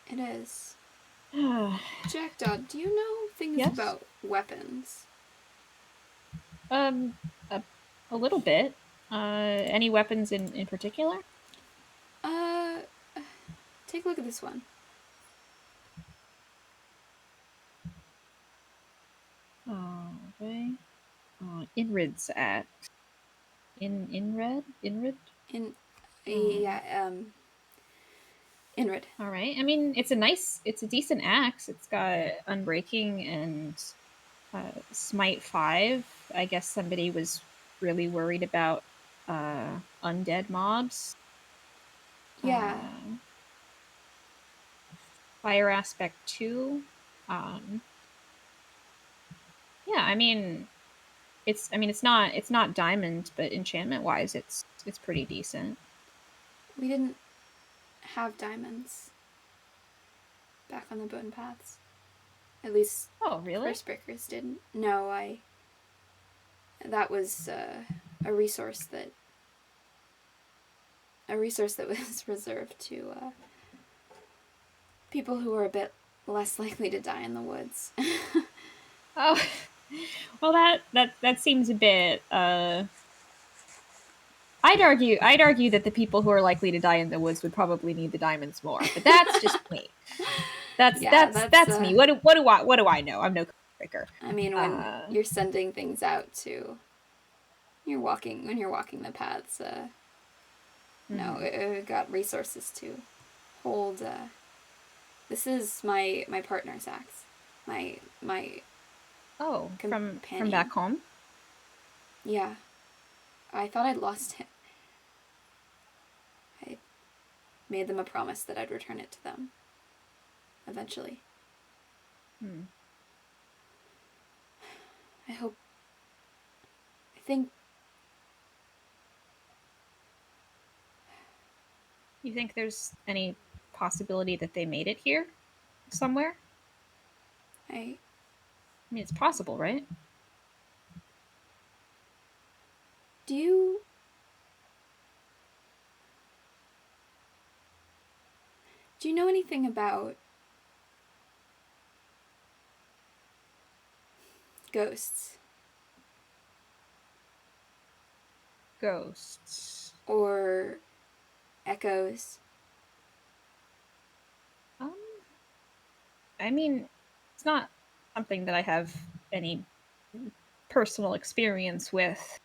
It is. Jackdaw, do you know things Yes? about weapons? A little bit. Any weapons in particular? Take a look at this one. Okay. Inred's axe. Inred? Yeah, Inred. All right. I mean, it's a decent axe. It's got Unbreaking and Smite 5. I guess somebody was really worried about undead mobs. Yeah. Fire Aspect 2. Yeah, I mean, it's not diamond, but enchantment wise, it's pretty decent. We didn't have diamonds back on the bone paths. At least Oh, really? First Breakers didn't. No, that was a resource that was reserved to people who were a bit less likely to die in the woods. Oh, well, that seems a bit. I'd argue that the people who are likely to die in the woods would probably need the diamonds more, but that's just me. That's me. What do I know? I'm no breaker. I mean, when you're sending things out to, when you're walking the paths, no, it got resources to hold. This is my partner's axe. My from companion. back home. Yeah, I thought I'd lost it. I made them a promise that I'd return it to them eventually. I think. You think there's any possibility that they made it here somewhere? I mean, it's possible, right? Do you know anything about ghosts? Ghosts. Or echoes? I mean, it's not something that I have any personal experience with.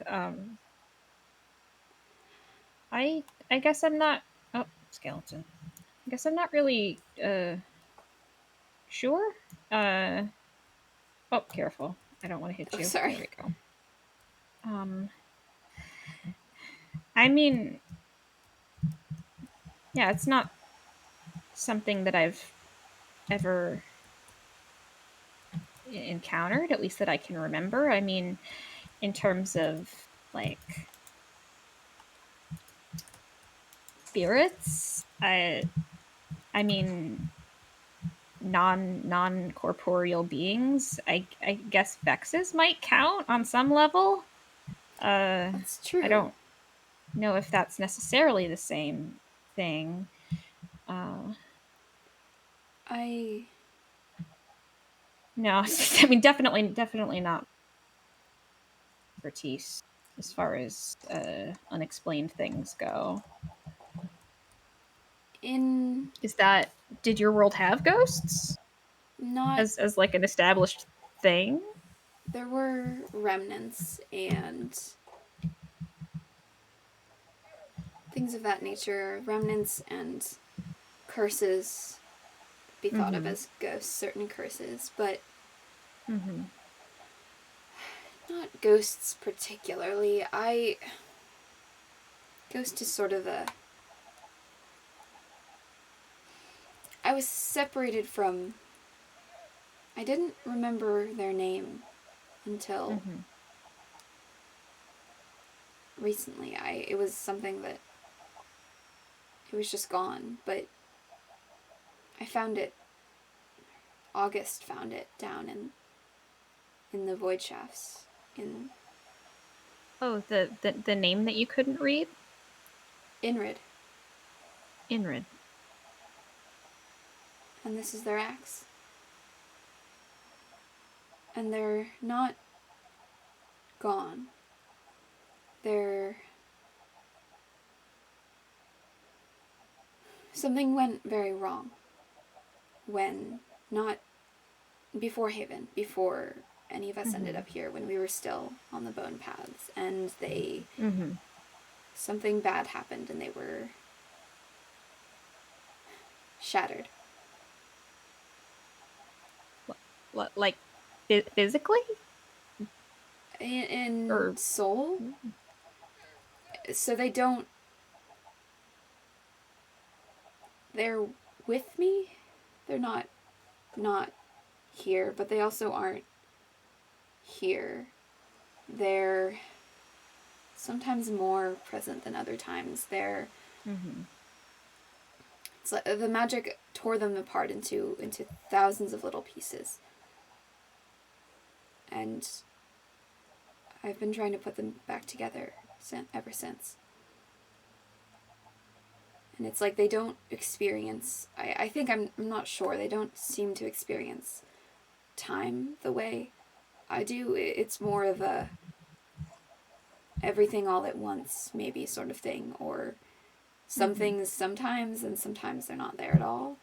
I guess I'm not. Oh, skeleton. I guess I'm not really sure. Oh, careful! I don't want to hit you. Sorry. There we go. I mean, yeah, it's not something that I've ever encountered, at least that I can remember. I mean, in terms of like spirits, I mean non corporeal beings. I guess Vexes might count on some level. That's true. I don't know if that's necessarily the same thing. No, I mean definitely not expertise as far as unexplained things go. Did your world have ghosts? Not as like an established thing? There were remnants and things of that nature. Remnants and curses be thought of as ghosts, certain curses, but not ghosts particularly. Ghost is sort of I was separated from... I didn't remember their name until recently. It was something that... It was just gone, but I found it... August found it down in the void shafts. Oh, the name that you couldn't read? Inred. Inred. And this is their axe. And they're not gone. Something went very wrong when, not before Haven, before any of us ended up here, when we were still on the bone paths, and something bad happened and they were shattered. What, like physically? In soul? So they're with me. They're not here, but they also aren't here. They're sometimes more present than other times. It's like the magic tore them apart into thousands of little pieces. And I've been trying to put them back together ever since. And it's like they don't experience... I think, I'm not sure, they don't seem to experience time the way I do. It's more of a everything all at once, maybe, sort of thing. Or some things sometimes, and sometimes they're not there at all.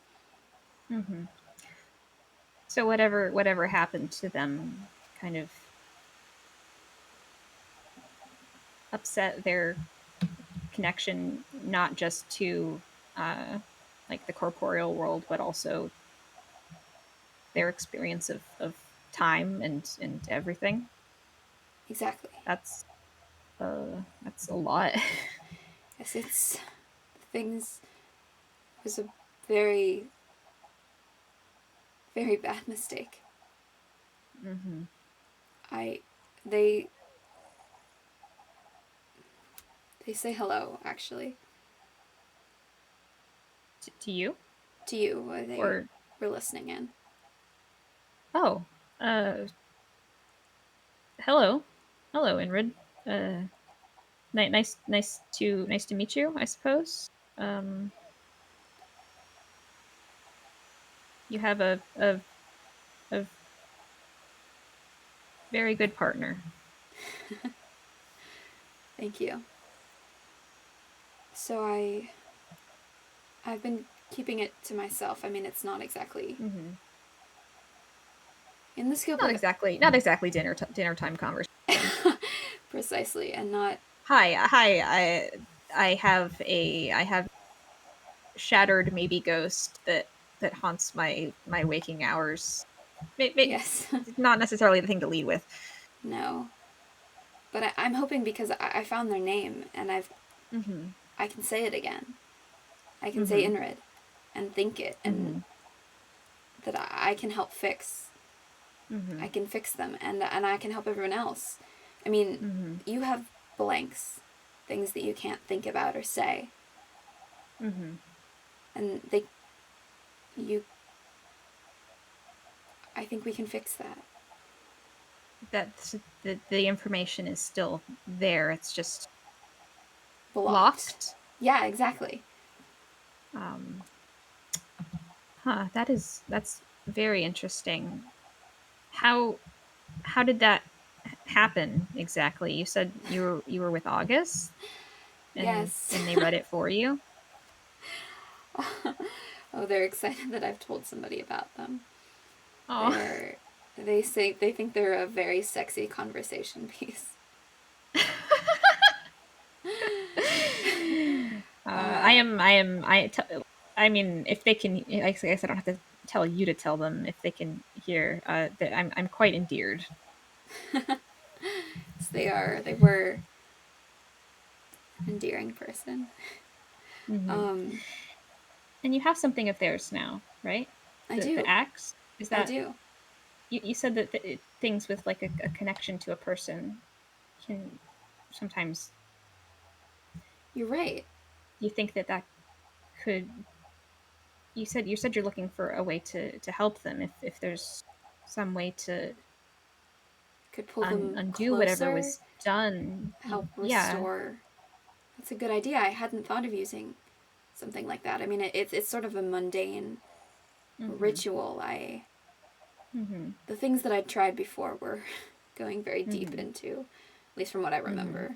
So whatever happened to them kind of upset their connection, not just to like the corporeal world, but also their experience of time and everything. Exactly. That's a lot. Yes, it was a very, very bad mistake. They say hello, actually. To you? To you. They were listening in. Oh. Hello, Inred. Nice to meet you, I suppose. You have a very good partner. Thank you. So I've been keeping it to myself. I mean, it's not exactly in the scope. Not exactly dinner time conversation. Precisely, and not. Hi. I have shattered maybe ghost that haunts my waking hours. Yes. Not necessarily the thing to lead with. No. But I'm hoping, because I found their name, and I can say it again. I can say Inred and think it, and that I can help fix. I can fix them, and I can help everyone else. I mean, you have blanks, things that you can't think about or say. And I think we can fix that. That the information is still there. It's just Blocked. locked. Yeah, exactly. That's very interesting. How did that happen exactly? You said you were with August? Yes. And they read it for you? Oh, they're excited that I've told somebody about them. Oh. They think they're a very sexy conversation piece. I mean, if they can, I guess I don't have to tell you to tell them if they can hear. That I'm quite endeared. Yes, they were an endearing person. Mm-hmm. Um, And you have something of theirs now, right? I The do. axe. Is I that do. you said that things with like a connection to a person can sometimes. You're right. You think that could. You said you're looking for a way to help them if there's some way to Could pull them undo whatever closer, was done. help Yeah. restore. That's a good idea. I hadn't thought of using something like that. I mean, it's sort of a mundane Mm-hmm. ritual. Mm-hmm. The things that I'd tried before were going very deep Mm-hmm. into, at least from what I Mm-hmm. remember,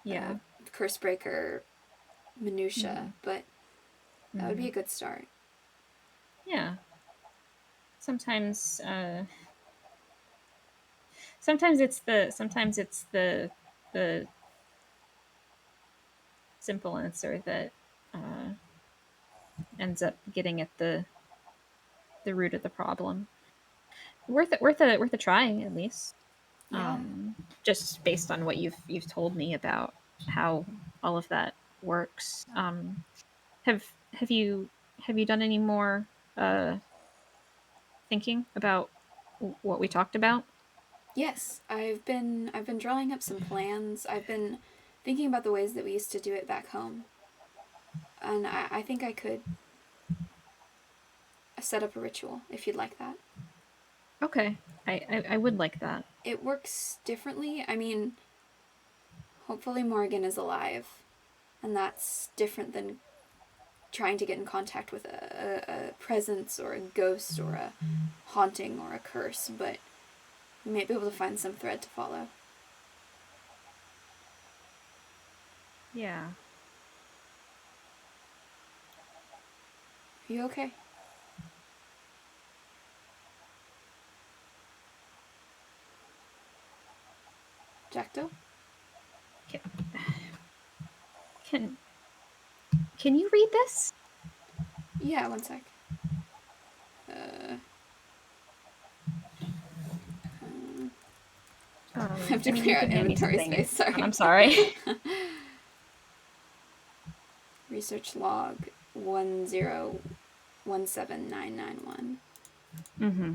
Yeah. curse breaker Mm-hmm. minutia. But that would Mm-hmm. be a good start. Yeah. Sometimes sometimes it's the simple answer that uh, ends up getting at the root of the problem. Worth a try at least. Yeah. Just based on what you've told me about how all of that works. Have have you have you done any more uh, thinking about what we talked about? Yes, I've been drawing up some plans. I've been thinking about the ways that we used to do it back home, and I think I could set up a ritual if you'd like that. Okay, I would like that. It works differently. I mean, hopefully Morgan is alive, and that's different than trying to get in contact with a presence or a ghost or a haunting or a curse, but we might be able to find some thread to follow. Yeah. Are you okay? Jackdaw? Can can, can you read this? Yeah, one sec. Uh, I have to I mean, you clear out can hand me inventory something. space, sorry. I'm sorry. Research log 1017991. Mm-hmm.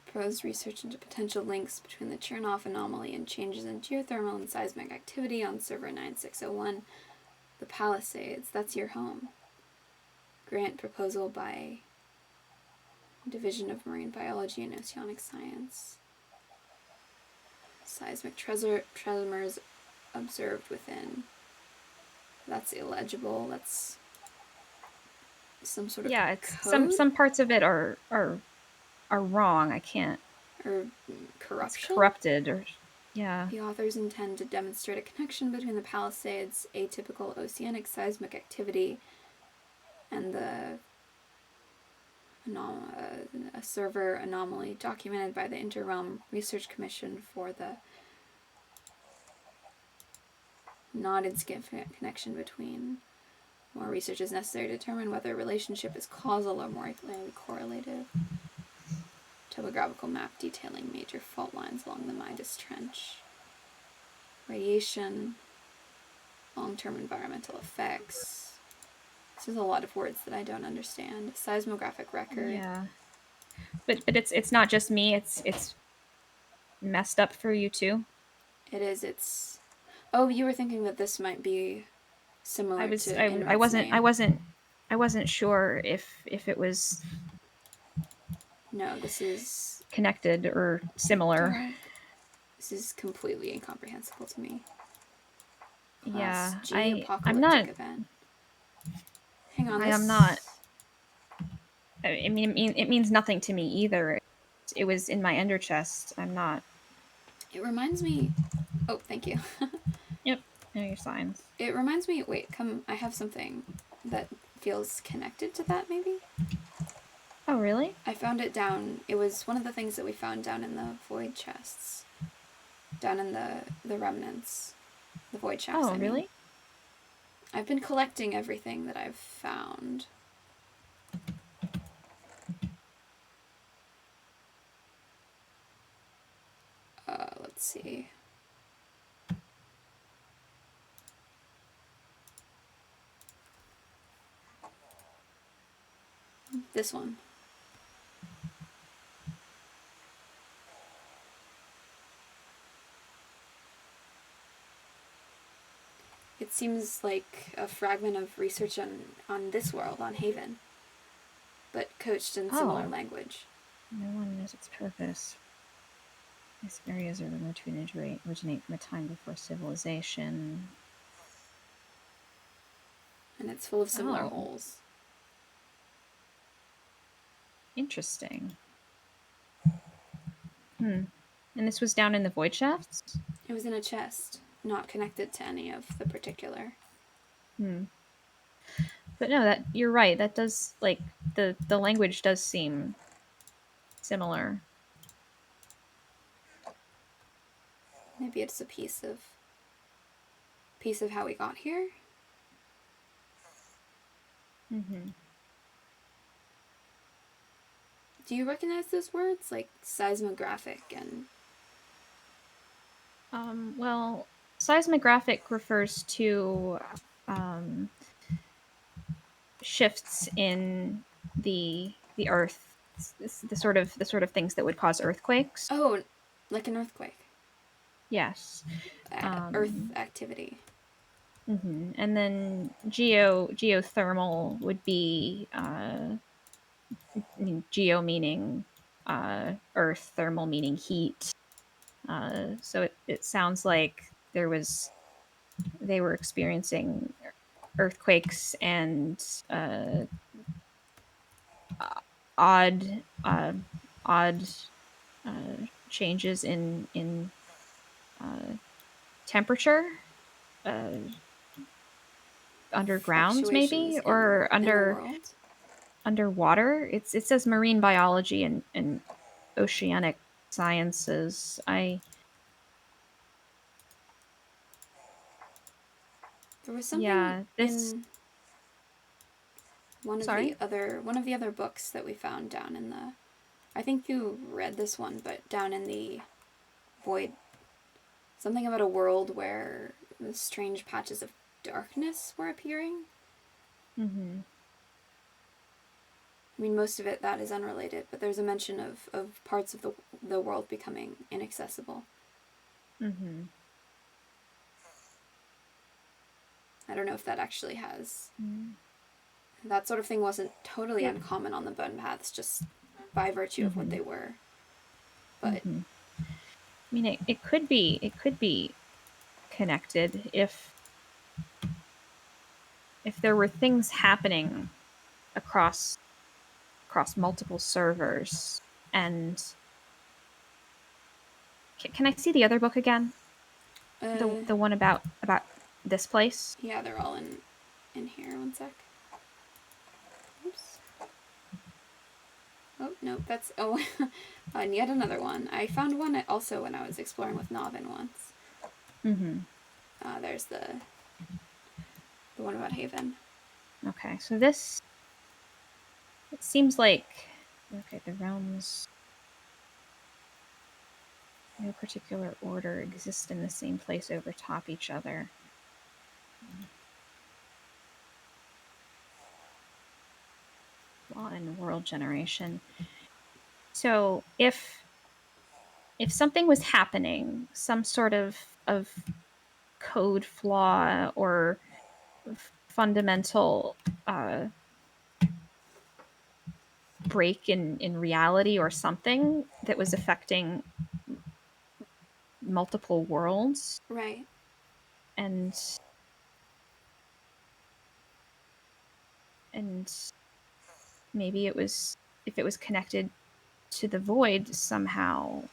Proposed research into potential links between the Chernoff anomaly and changes in geothermal and seismic activity on server 9601. The Palisades, that's your home. Grant proposal by Division of Marine Biology and Oceanic Science. Seismic tremors observed within. That's illegible. That's some sort of Yeah, it's code some parts of it are wrong. I can't. or It's corruption. corrupted or yeah. The authors intend to demonstrate a connection between the Palisades' atypical oceanic seismic activity and the a server anomaly documented by the Interrealm Research Commission for the not insignificant connection between. More research is necessary to determine whether a relationship is causal or more likely correlative. Topographical map detailing major fault lines along the Midas Trench. Radiation, long-term environmental effects. This is a lot of words that I don't understand. Seismographic record. Yeah. But it's not just me. It's messed up for you too. It is. It's. Oh, you were thinking that this might be I similar was to I Inred's wasn't I name. wasn't I wasn't sure if it was No, this is connected or similar. dark. This is completely incomprehensible to me. Class Yeah, G I'm not apocalyptic event. Hang on, I am this. not. I mean, it means nothing to me either. It was in my ender chest. I'm not. It reminds me. Oh, thank you. Yep. Know your signs. It reminds me. Wait, come. I have something that feels connected to that. Maybe. Oh, really? I found it down. It was one of the things that we found down in the void chests. Down in the remnants. The void shafts. Oh, really? I've been collecting everything that I've found. Let's see. This one. It seems like a fragment of research on this world, on Haven, but coached in similar language. No one knows its purpose. These areas are rumored to originate from a time before civilization. And it's full of similar holes. Interesting. And this was down in the void shafts? It was in a chest, not connected to any of the particular. But no, that you're right. That does, like, the language does seem similar. Maybe it's a piece of how we got here. Do you recognize those words, like seismographic and? Well, seismographic refers to shifts in the earth, the sort of things that would cause earthquakes. Oh, like an earthquake. Yes. Earth activity. And then geothermal would be geo meaning earth, thermal meaning heat. So it sounds like they were experiencing earthquakes and odd changes in temperature, underground maybe, or underwater. It says marine biology and oceanic sciences. There was something in one of the other books that we found down in the. I think you read this one, but down in the void, something about a world where strange patches of darkness were appearing. I mean, most of it that is unrelated, but there's a mention of parts of the world becoming inaccessible. I don't know if that actually has. That sort of thing wasn't totally uncommon on the bone paths, just by virtue of what they were. But I mean, it could be connected if there were things happening across multiple servers. And can I see the other book again? The one about this place? Yeah, they're all in here. One sec. Oops. Oh, no, that's... Oh, and yet another one. I found one also when I was exploring with Novin once. There's the one about Haven. Okay, so this... It seems like... Okay, the realms... No particular order exist in the same place overtop each other. Law and world generation. So if something was happening, some sort of code flaw or fundamental break in reality or something that was affecting multiple worlds, right? And maybe if it was connected to the void somehow.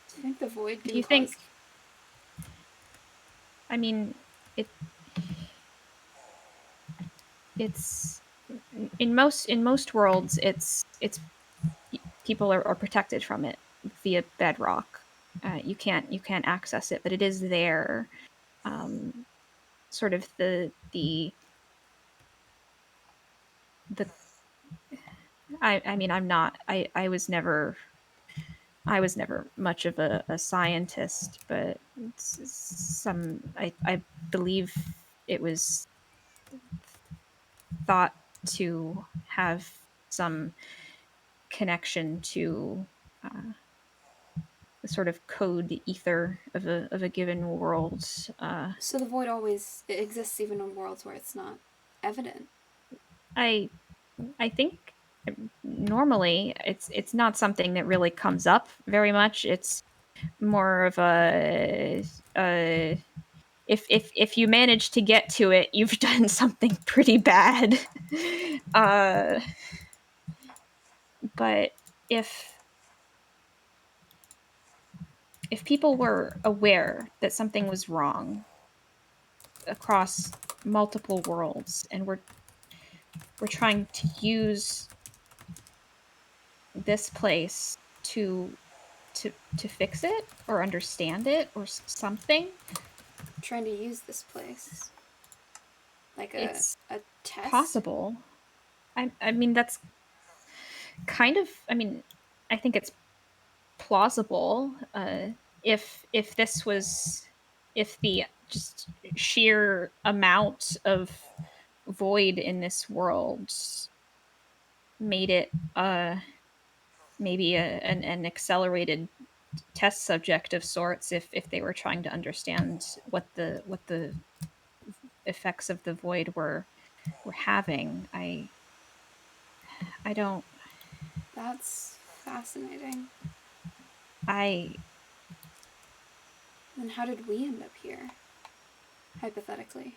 Do you think the void can think? I mean, it's in most worlds. It's people are protected from it via bedrock. you can't access it, but it is there. Sort of the I mean, I was never much of a scientist, but I believe it was thought to have some connection to the sort of code ether of a given world. So the void always exists even in worlds where it's not evident. I think normally it's not something that really comes up very much. It's more of a if you manage to get to it, you've done something pretty bad. But if people were aware that something was wrong across multiple worlds, and we're trying to use this place to fix it or understand it or something, Trying to use this place. Like it's a test? possible. I mean, that's kind of, I mean, I think it's plausible. If this was, if the just sheer amount of void in this world made it maybe an accelerated test subject of sorts, if they were trying to understand what the effects of the void were having. I don't. That's fascinating. I Then how did we end up here? Hypothetically.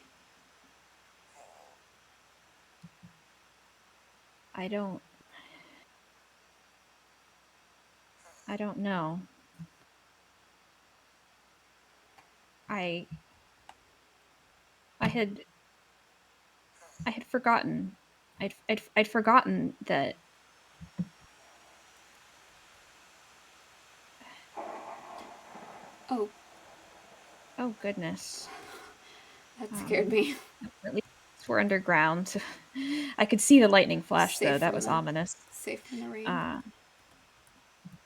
I don't know. I had forgotten. I'd forgotten that. Oh, Oh goodness. that scared me. At least we're underground. I could see the lightning flash though. Safe That from was the ominous. safe from the rain. Uh,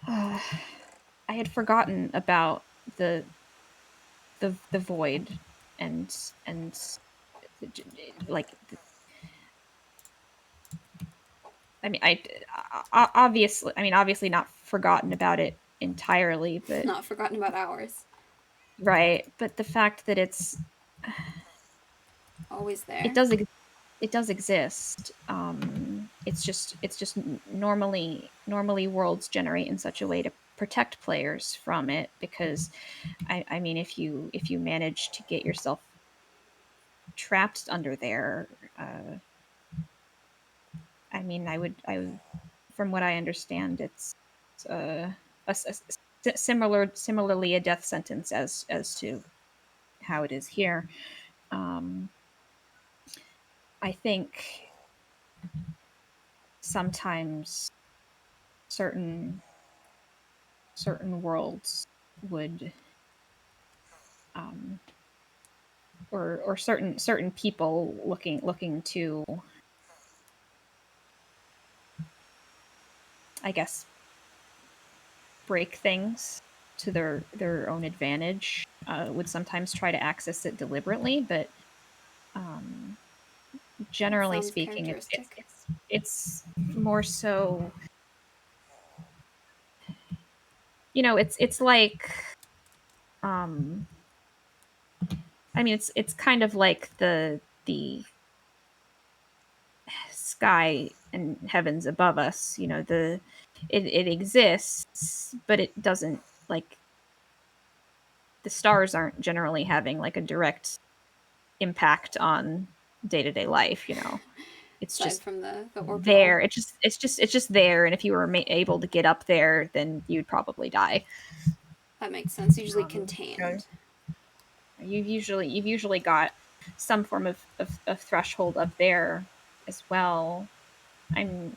I had forgotten about the void and like I mean obviously not forgotten about it entirely, but Not forgotten about ours. right, but the fact that Always there. it does exist. It's just normally worlds generate in such a way to protect players from it, because I mean, if you manage to get yourself trapped under there, I mean, from what I understand, it's similarly a death sentence as to how it is here. Um, I think sometimes certain worlds would or certain people looking to, I guess, break things to their own advantage would sometimes try to access it deliberately, but generally Sounds speaking, characteristic. it's more so, it's like I mean, it's kind of like the sky and heavens above us. It exists, but it doesn't, like, the stars aren't generally having like a direct impact on day-to-day life. It's Aside just from the orbital. there. It's just there, and if you were able to get up there, then you'd probably die. That makes sense. Usually So contained. you've usually got some form of threshold up there as well. I mean,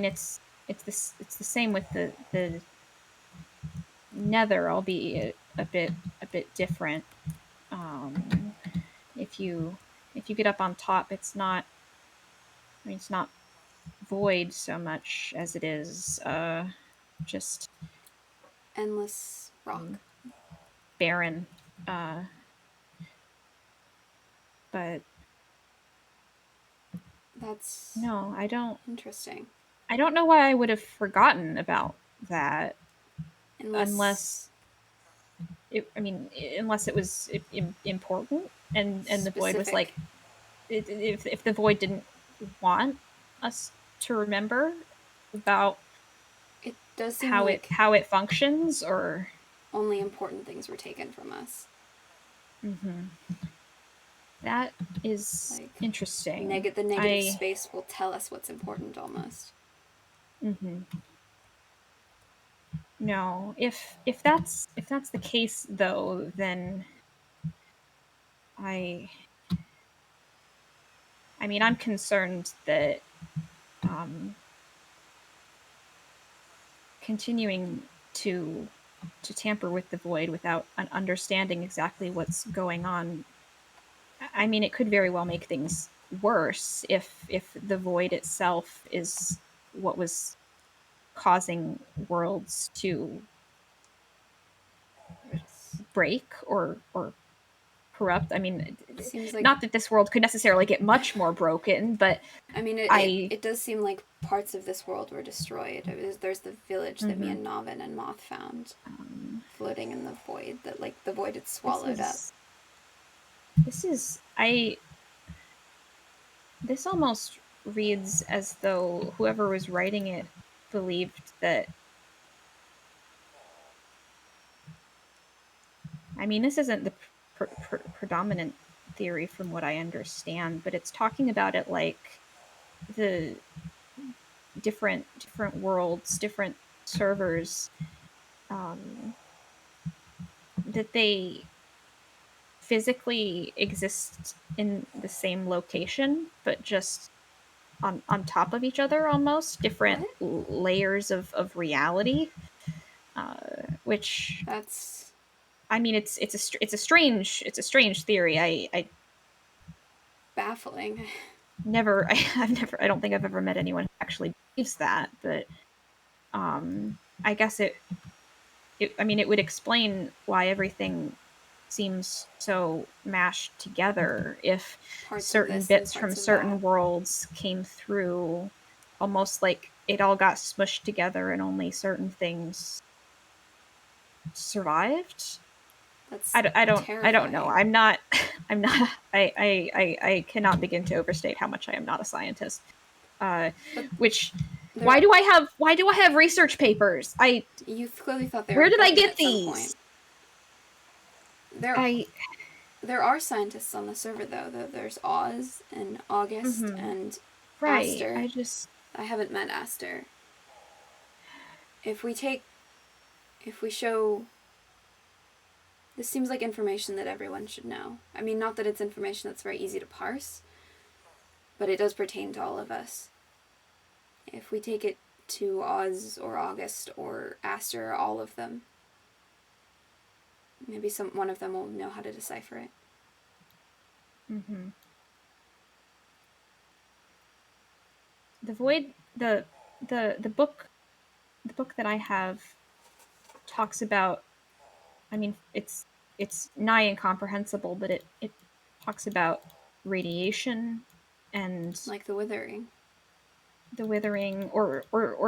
it's the same with the nether, albeit a bit different. If you get up on top, it's not. I mean, it's not void so much as it is just Endless rock. barren. But That's no, I don't. interesting. I don't know why I would have forgotten about that Unless unless it was important, and the void was specific. like, if the void didn't want us to remember about It does seem like how it functions, or only important things were taken from us. that is Like interesting. the negative space will tell us what's important almost. No, if that's the case, though, then I mean, I'm concerned that continuing to tamper with the void without understanding exactly what's going on, I mean, it could very well make things worse if the void itself is what was causing worlds to break or corrupt. I mean, It seems like, not that this world could necessarily get much more broken, but I mean, it does seem like parts of this world were destroyed. There's the village that me and Navin and Moth found floating in the void, that like the void had swallowed up. This almost reads as though whoever was writing it believed that. I mean, this isn't the predominant theory from what I understand, but it's talking about it like the different worlds, different servers, that they physically exist in the same location, but just on top of each other, almost different layers of reality. Which that's, I mean, it's a strange theory. I baffling. I don't think I've ever met anyone who actually believes that, but I guess it would explain why everything seems so mashed together if Parts certain bits from certain worlds came through, almost like it all got smushed together and only certain things survived. That's I don't know. I cannot begin to overstate how much I am not a scientist. Why do I have research papers? You clearly thought they where were did I important get at some these? point. There are scientists on the server, though. There's Oz and August and Aster. I haven't met Aster. If we show... This seems like information that everyone should know. I mean, not that it's information that's very easy to parse, but it does pertain to all of us. If we take it to Oz or August or Aster or all of them, maybe one of them will know how to decipher it. The void, the book that I have talks about. I mean, it's nigh incomprehensible, but it talks about radiation and like the withering, or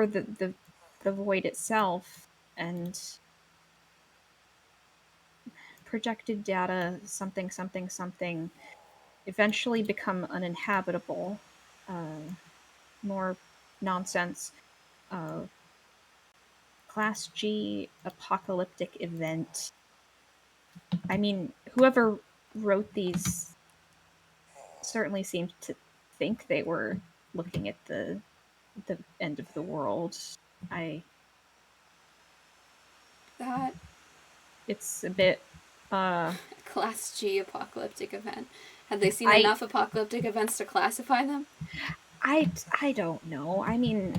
the void itself, and projected data something eventually become uninhabitable. More nonsense. Class G apocalyptic event. I mean, whoever wrote these certainly seemed to think they were looking at the end of the world. It's a bit Class G apocalyptic event. Had they seen enough apocalyptic events to classify them? I don't know. I mean,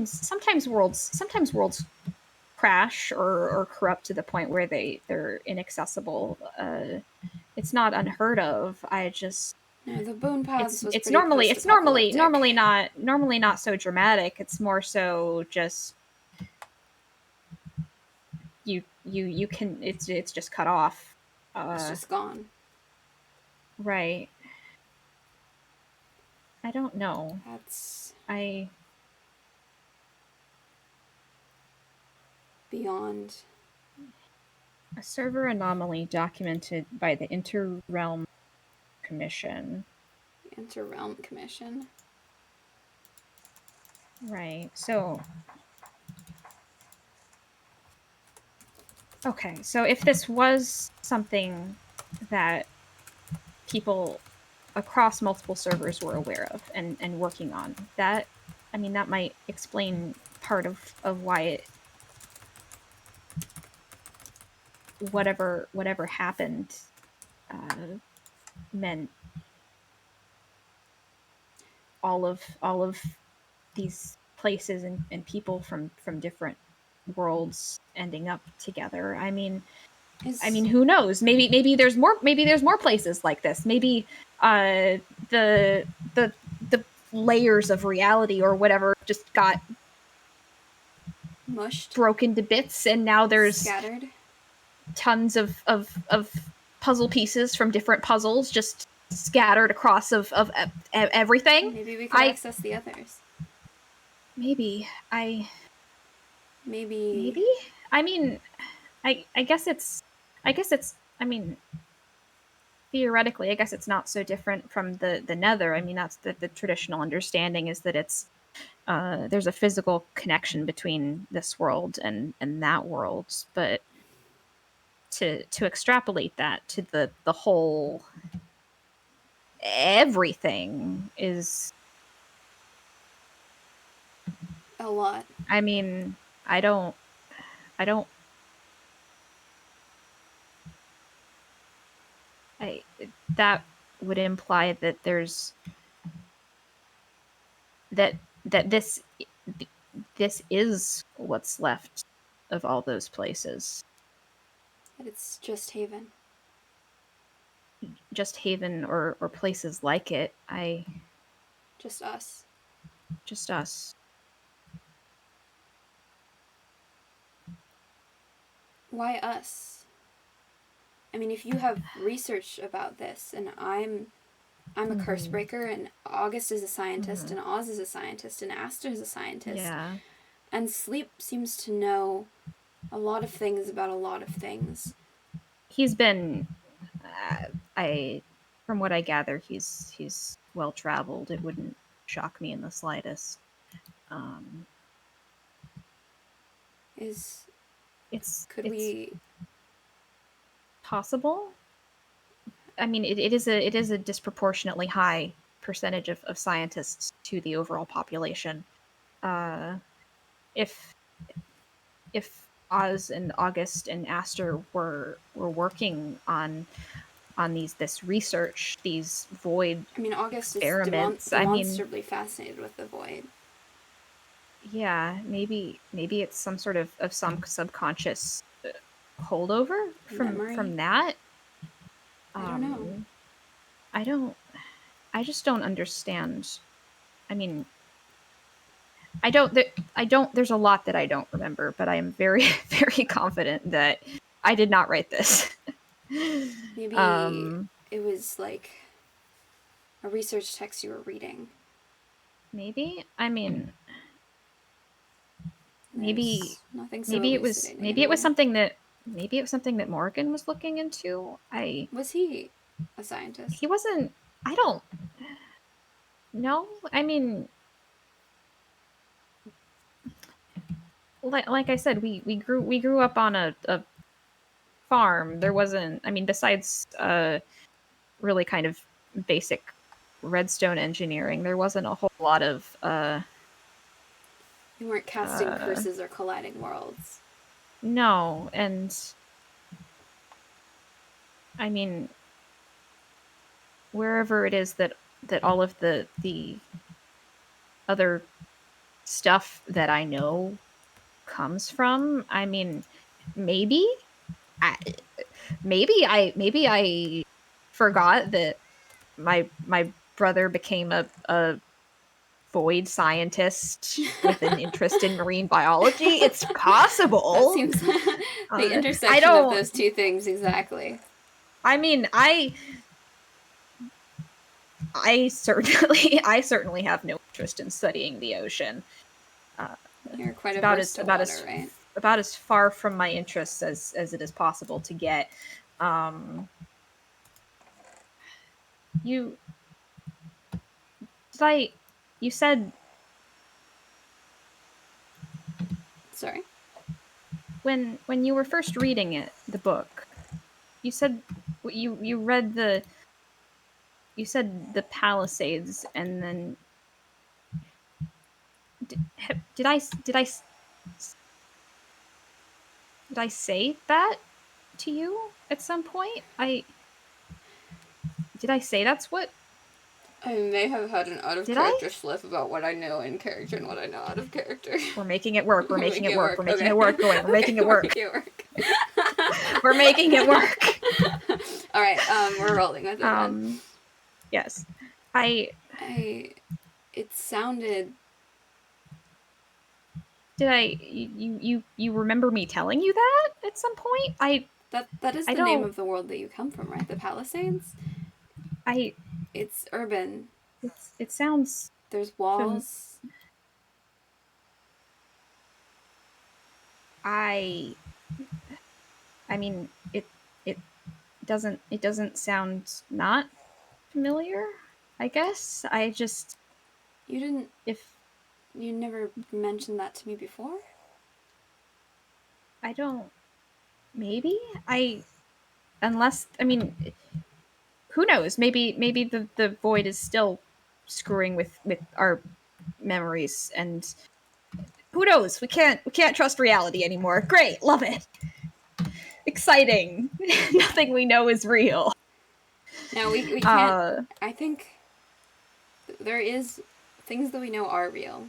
sometimes worlds crash or corrupt to the point where they're inaccessible. It's not unheard of. I just No, the bone paths was it's pretty post-apocalyptic. normally not so dramatic. It's more so just you can it's just cut off. It's just gone. Right. I don't know. That's I beyond. A server anomaly documented by the Interrealm Commission. Inter-realm commission. Right. So okay, so if this was something that people across multiple servers were aware of and working on, that might explain part of why it whatever happened meant all of these places and people from different worlds ending up together. I mean, who knows? Maybe there's more places like this. Maybe the layers of reality or whatever just got mushed, broken to bits, and now there's scattered tons of puzzle pieces from different puzzles just scattered across of everything. Maybe we could access the others. Maybe. I mean, I guess it's theoretically, I guess it's not so different from the Nether. I mean, that's the traditional understanding is that it's there's a physical connection between this world and that world, but to extrapolate that to the whole everything is a lot. I mean, I don't that would imply that there's that this is what's left of all those places. That it's just Haven. Just Haven or places like it. Just us. Just us. Why us? I mean, if you have research about this, and I'm a curse breaker, and August is a scientist, and Oz is a scientist, and Aster is a scientist. Yeah. And Sleep seems to know a lot of things about a lot of things. He's been, from what I gather, he's well traveled. It wouldn't shock me in the slightest. Could we possible? I mean, it is a disproportionately high percentage of scientists to the overall population. If Oz and August and Aster were working on this research, these void August experiments, is demonstrably fascinated with the void. Yeah, maybe it's some sort of some subconscious holdover from that. I don't know. I just don't understand. I mean, I don't. There's a lot that I don't remember, but I am very, very confident that I did not write this. Maybe it was like a research text you were reading. Maybe. I mean, maybe it was something that Morgan was looking into. Was he a scientist? He wasn't. I don't know. I mean, like I said, we grew up on a farm. There wasn't. I mean, besides really kind of basic redstone engineering, there wasn't a whole lot of. You weren't casting curses or colliding worlds. No, and I mean, wherever it is that all of the other stuff that I know comes from. I mean, maybe I forgot that my brother became a void scientist with an interest in marine biology. It's possible. That seems the I intersection of those two things exactly. I mean, I certainly have no interest in studying the ocean. You're quite It's averse to water, right? about as far from my interests as it is possible to get. You did I? You said Sorry. when you were first reading it, the book. You said you read the. You said the Palisades, and then did I say that to you at some point? Did I say that's what? I may have had an out of Did character slip about what I know in character and what I know out of character. We're making it work. We're making it work. We're making Okay. it work. Going. We're making it work. Make it work. We're making it work. All right. We're rolling with it. Then. Yes. It sounded. Did I? You remember me telling you that at some point? That is the name of the world that you come from, right? The Palisades. It's urban. It sounds. There's walls. I mean, it doesn't sound not familiar. I guess I just. You didn't. If you never mentioned that to me before. I don't. Maybe unless I mean, who knows? Maybe the void is still screwing with our memories, and who knows? We can't trust reality anymore. Great, love it, exciting. Nothing we know is real. No, we can't. I think there is things that we know are real,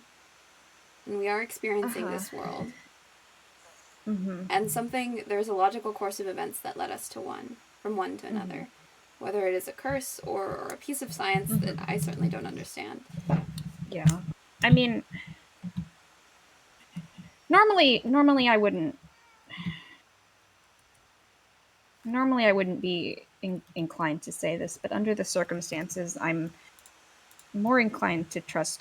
and we are experiencing this world. Mm-hmm. And there's a logical course of events that led us to from one to another. Whether it is a curse or a piece of science that I certainly don't understand. Yeah. I mean, normally I wouldn't be inclined to say this, but under the circumstances, I'm more inclined to trust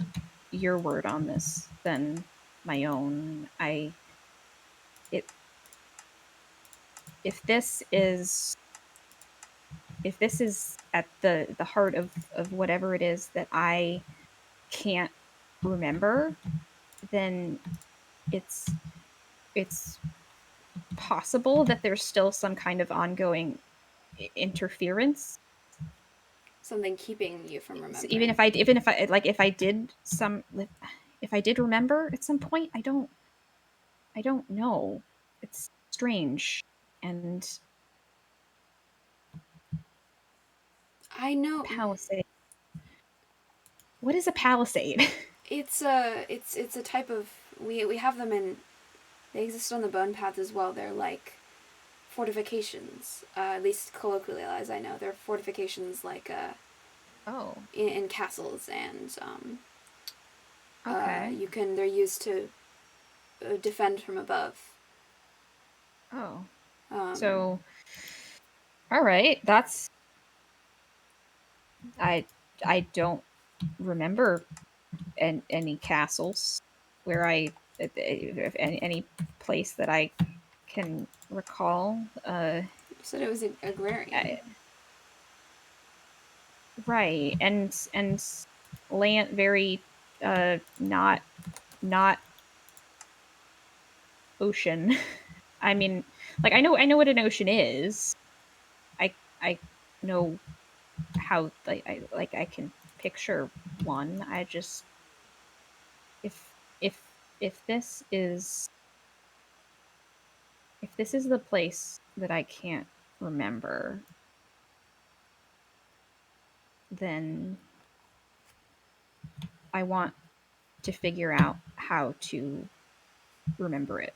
your word on this than my own. If this is at the heart of whatever it is that I can't remember, then it's possible that there's still some kind of ongoing interference. Something keeping you from remembering. So even if I did remember at some point, I don't know. It's strange. And I know. Palisade. What is a palisade? It's a type of we have them in. They exist on the bone path as well. They're like fortifications, at least colloquially, as I know. They're fortifications like in castles, and okay. They're used to defend from above. Oh. So, all right. That's. I don't remember any castles where any place that I can recall. You said it was agrarian. Right, and land very not ocean. I mean, like I know what an ocean is. I know how I can picture one. I just if this is the place that I can't remember, then I want to figure out how to remember it.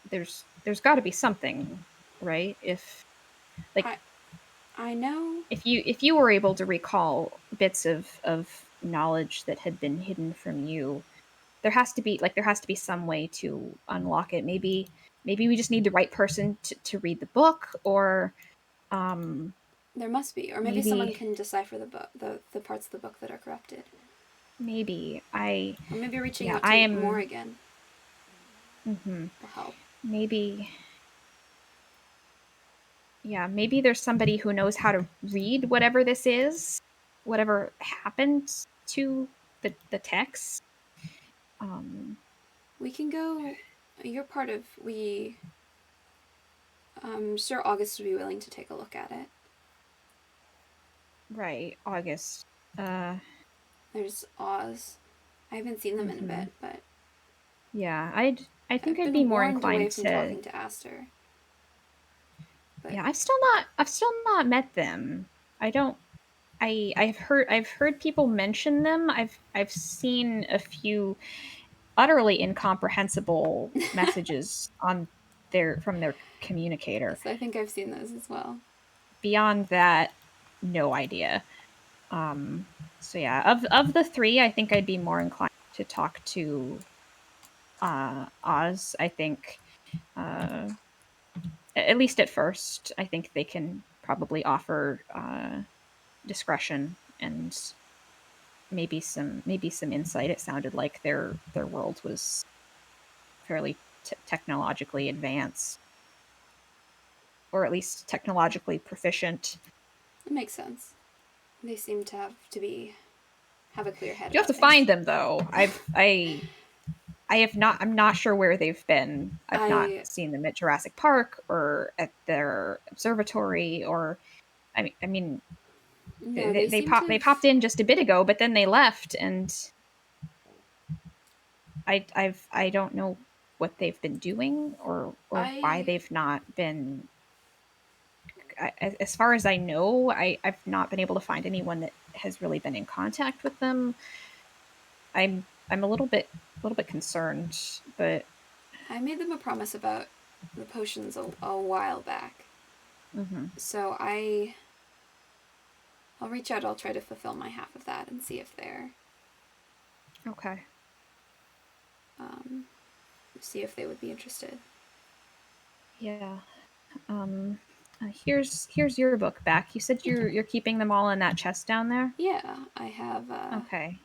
There's got to be something, right? If like I know. if you were able to recall bits of knowledge that had been hidden from you, there has to be some way to unlock it. Maybe we just need the right person to read the book, or There must be, or maybe someone can decipher the book, the parts of the book that are corrupted. Maybe Or maybe reaching yeah, out to Morrigan mm-hmm. will help. Maybe there's somebody who knows how to read whatever this is, whatever happened to the text. We can go. You're part of. I'm sure August would be willing to take a look at it. Right, August. There's Oz. I haven't seen them in a bit, but yeah, I think I'd been be more warned inclined away from to talking to Aster. But yeah, I've still not met them. I've heard people mention them. I've seen a few utterly incomprehensible messages from their communicator. so I think I've seen those as well. Beyond that, no idea. So yeah, of the three, I think I'd be more inclined to talk to Oz. I think at least at first, I think they can probably offer discretion and maybe some insight. It sounded like their world was fairly technologically advanced, or at least technologically proficient. It makes sense. They seem to have a clear head. You have to find them, though. I have not. I'm not sure where they've been. I've not seen them at Jurassic Park or at their observatory. Or, I mean, no, they popped in just a bit ago, but then they left, and I don't know what they've been doing or why they've not been. As far as I know, I've not been able to find anyone that has really been in contact with them. I'm a little bit concerned, but I made them a promise about the potions a while back. Mm-hmm. So I'll reach out. I'll try to fulfill my half of that and see if they're okay. See if they would be interested. Yeah. Here's your book back. You said you're keeping them all in that chest down there? Yeah, I have. Okay.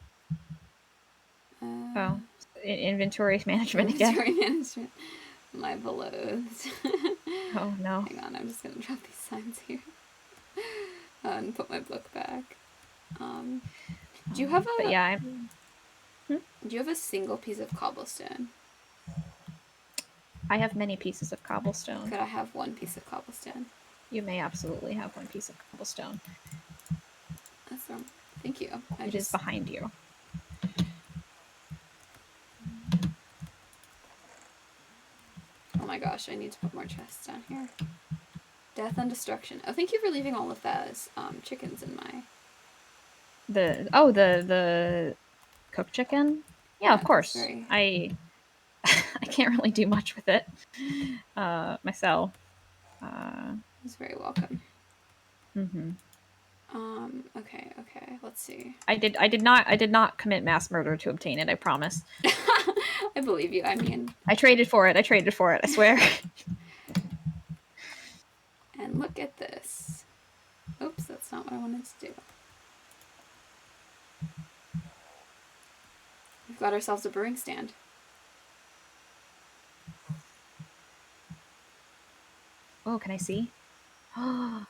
Inventory management again. Inventory management. My beloved. Oh no. Hang on, I'm just gonna drop these signs here and put my book back. Do you have a? But yeah. Do you have a single piece of cobblestone? I have many pieces of cobblestone. Could I have one piece of cobblestone? You may absolutely have one piece of cobblestone. That's wrong. Thank you. It is behind you. Oh my gosh, I need to put more chests down here. Death and destruction. Oh, thank you for leaving all of those chickens in my... The cooked chicken? Yeah, of course. Very... I can't really do much with it myself. It's very welcome. Mm-hmm. Okay, let's see. I did not commit mass murder to obtain it, I promise. I believe you. I mean, I traded for it, I swear. And look at this. Oops, that's not what I wanted to do. We've got ourselves a brewing stand. Oh, can I see? Need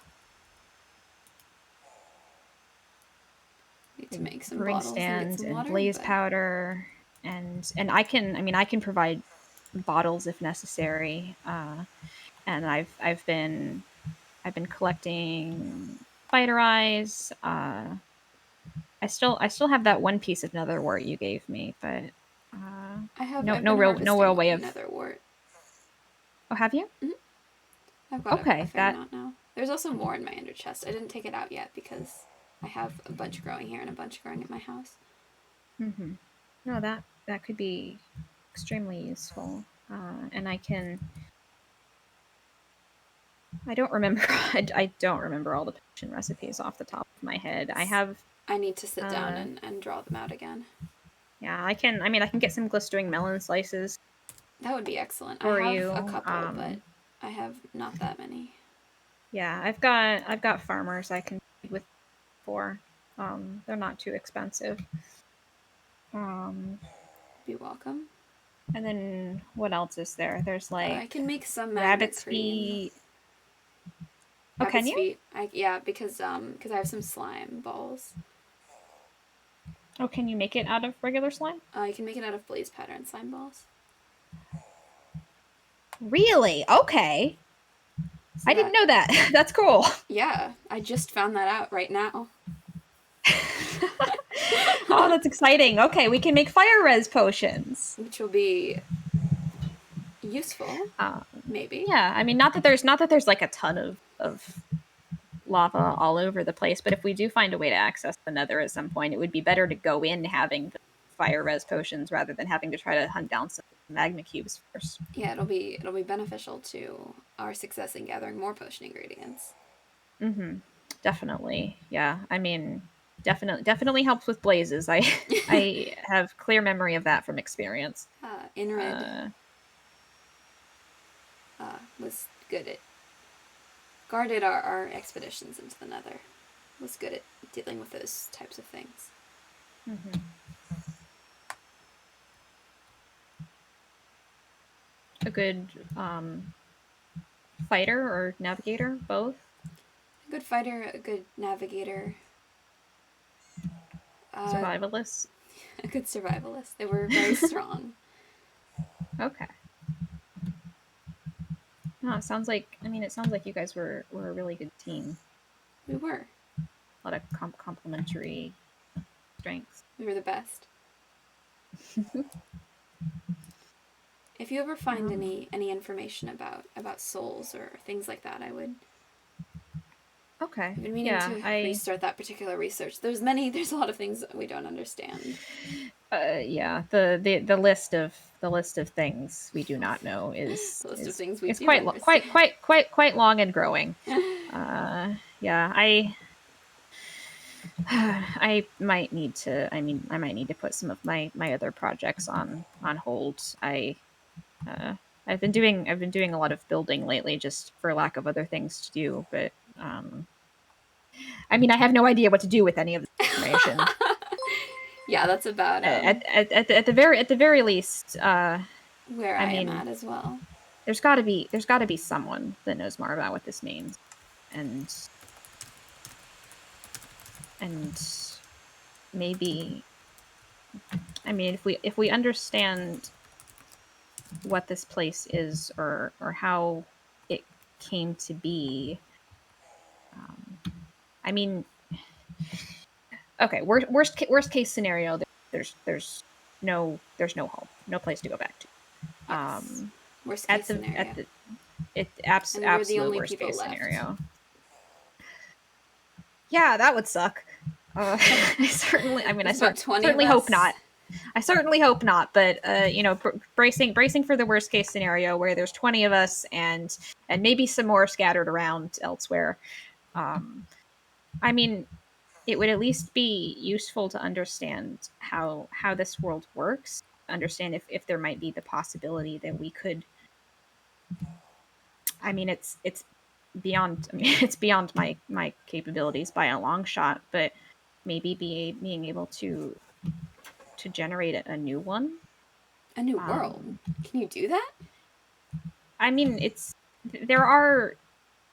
to make some brewing bottles stand and water, blaze powder, and I can provide bottles if necessary. And I've been collecting spider eyes. I still have that one piece of netherwort you gave me, but I've no real way of netherwort. Oh, have you? Mm-hmm. I've got okay, a fair amount now. There's also more in my enderchest. I didn't take it out yet because I have a bunch growing here and a bunch growing at my house. Mm-hmm. No, that could be extremely useful. And I don't remember. I don't remember all the potion recipes off the top of my head. I need to sit down and draw them out again. Yeah, I can. I mean, I can get some glistering melon slices. That would be excellent. For I have you. a couple, but I have not that many. Yeah, I've got farmers I can trade with for. They're not too expensive. Be welcome. And then what else is there? There's like I can make some rabbit's cream. feet. Oh, Rabbit's can you? feet. Because I have some slime balls. Oh, can you make it out of regular slime? You can make it out of blaze pattern slime balls. Really? Okay. So I didn't know that. That's cool. Yeah, I just found that out right now. Oh, that's exciting. Okay, we can make fire res potions, which will be useful. Maybe. Yeah, I mean, not that there's like a ton of lava all over the place, but if we do find a way to access the nether at some point, it would be better to go in having the fire res potions rather than having to try to hunt down some magma cubes first. Yeah, it'll be beneficial to our success in gathering more potion ingredients. Definitely. Yeah. I mean, definitely helps with blazes. I have clear memory of that from experience. Inred was good at guarded our expeditions into the nether. Was good at dealing with those types of things. A good fighter or navigator, both? A good fighter, a good navigator. Survivalist? A good survivalist. They were very strong. Okay. No, it sounds like you guys were a really good team. We were. A lot of complementary strengths. We were the best. If you ever find any information about souls or things like that, I would. Okay. I've been meaning to restart that particular research. There's a lot of things that we don't understand. Yeah. The list of things we do not know is the list of things we is do quite long and growing. Yeah. I might need to put some of my other projects on hold. I've been doing a lot of building lately just for lack of other things to do, but I mean, I have no idea what to do with any of this information. Yeah, that's about at the very least. Where I am at as well. There's got to be someone that knows more about what this means, and maybe. I mean, if we understand what this place is or how it came to be. I mean, okay. Worst case scenario. There's no home, no place to go back to. Yes. Worst case scenario. Absolute worst case scenario. Yeah, that would suck. I certainly hope not. I certainly hope not, but bracing for the worst case scenario where there's 20 of us and maybe some more scattered around elsewhere. I mean, it would at least be useful to understand how this world works. Understand if there might be the possibility that we could. I mean, it's beyond. I mean, it's beyond my capabilities by a long shot, but maybe being able to generate a new one. A new world. Can you do that? I mean, there are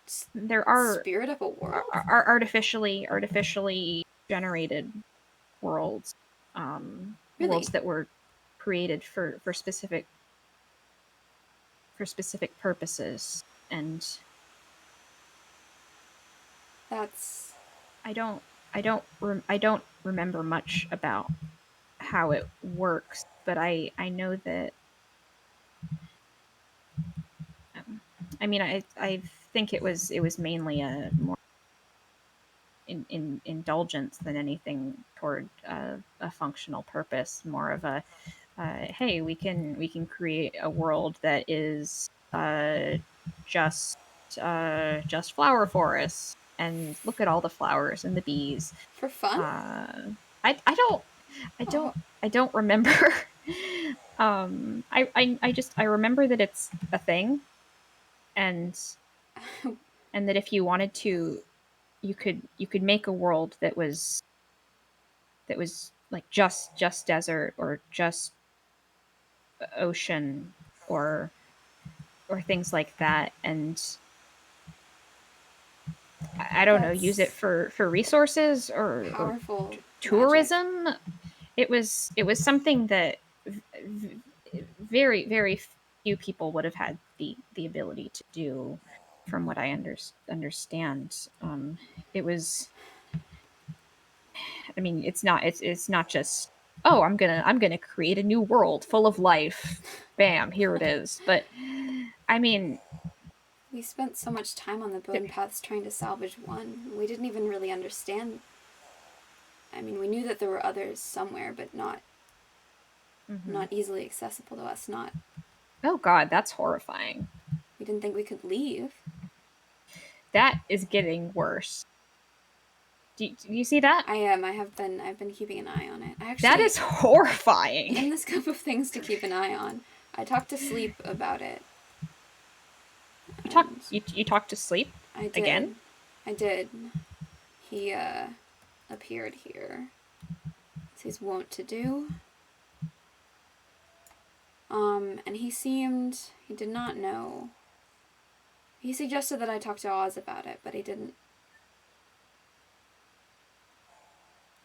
spirit of a world. Artificially generated worlds. Really? Worlds that were created for specific purposes, and that's. I don't remember much about how it works, but I know that. I mean, I think it was mainly a more indulgence than anything toward a functional purpose. More of a hey, we can create a world that is just just flower forests, and look at all the flowers and the bees. For fun? Uh, I don't I Oh, don't I don't remember. I remember that it's a thing, and that if you wanted to, you could make a world that was like just desert, or just ocean, or things like that, and I don't know, use it that's for resources, or powerful magic. tourism. It was something that very few people would have had the ability to do, from what I understand. It was, I mean, it's not just, oh, I'm gonna create a new world full of life, bam, here it is. But I mean, We spent so much time on the bone paths trying to salvage one. We didn't even really understand. I mean, we knew that there were others somewhere, but not easily accessible to us. Not. oh god, that's horrifying. We didn't think we could leave. That is getting worse. Do you see that? I am. I've been keeping an eye on it. I actually, That is horrifying. in the scope of things to keep an eye on, I talked to Sleep about it. You talked to Sleep I did. again? I did. He appeared here, as he's wont to do. And he did not know. He suggested that I talk to Oz about it, but he didn't.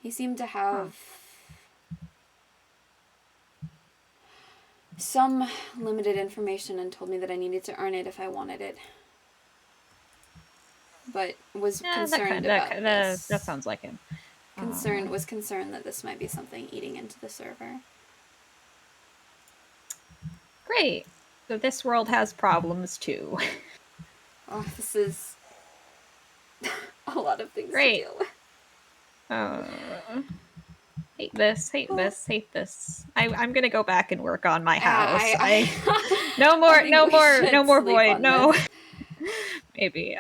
He seemed to have some limited information and told me that I needed to earn it if I wanted it. But was concerned about this. That sounds like him. Was concerned that this might be something eating into the server. Great. So this world has problems too. Oh, this is a lot of things Great. to deal with. Hate this. I'm gonna go back and work on my house. No more void. No. Maybe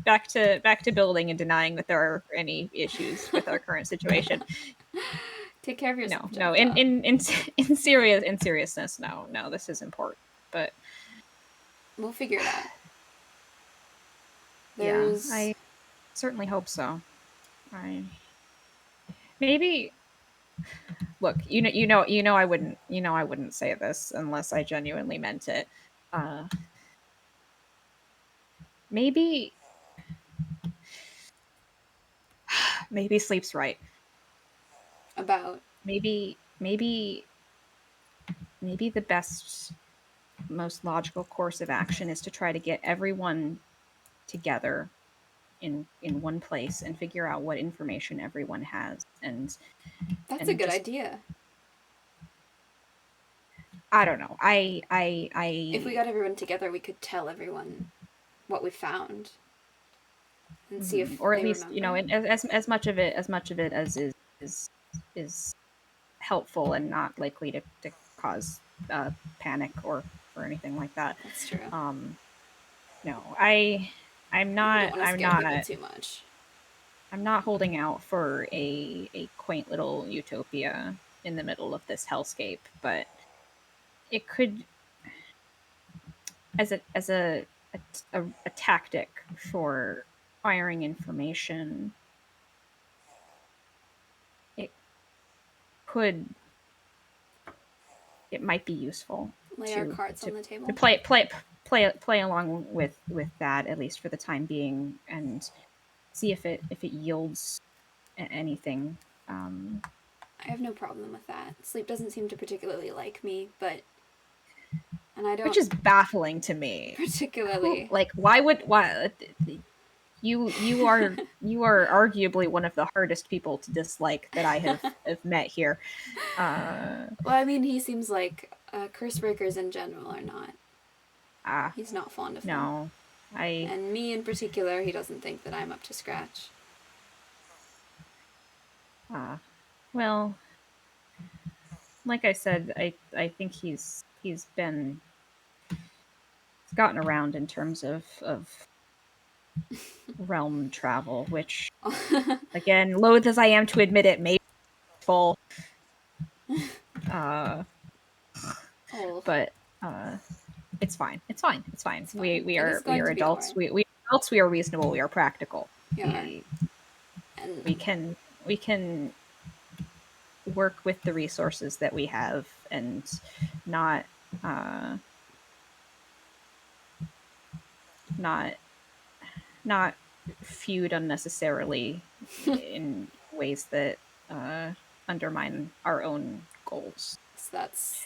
back to building and denying that there are any issues with our current situation. Take care of yourself. No. In seriousness, no. This is important, but we'll figure it out. Yeah, I certainly hope so. Maybe. Look, I wouldn't say this unless I genuinely meant it. Maybe Sleep's right. About maybe the best, most logical course of action is to try to get everyone together in one place and figure out what information everyone has. And that's a good idea. I don't know. If we got everyone together, we could tell everyone what we found and see if, or at least remember. as much of it as is helpful and not likely to cause panic or anything like that. That's true. No, I'm not. I'm not too much. I'm not holding out for a quaint little utopia in the middle of this hellscape, but it could, as a tactic for acquiring information, it might be useful. Lay our cards on the table. To play along with that, at least for the time being, and see if it yields anything. I have no problem with that. Sleep doesn't seem to particularly like me, and I don't. Which is baffling to me. Particularly. Like, why you are arguably one of the hardest people to dislike that I have met here. Well, I mean, he seems like curse breakers in general are not. He's not fond of them. And me in particular, he doesn't think that I'm up to scratch. Well, like I said, I think he's gotten around in terms of realm travel, which again, loath as I am to admit it, may be full. Uh, Oh, but it's fine. It's fine. It's fine. it's fine. We It are is going to be adults. alright. We are adults. We are reasonable. We are practical. You are. And We can work with the resources that we have and not uh, not not feud unnecessarily in ways that undermine our own goals.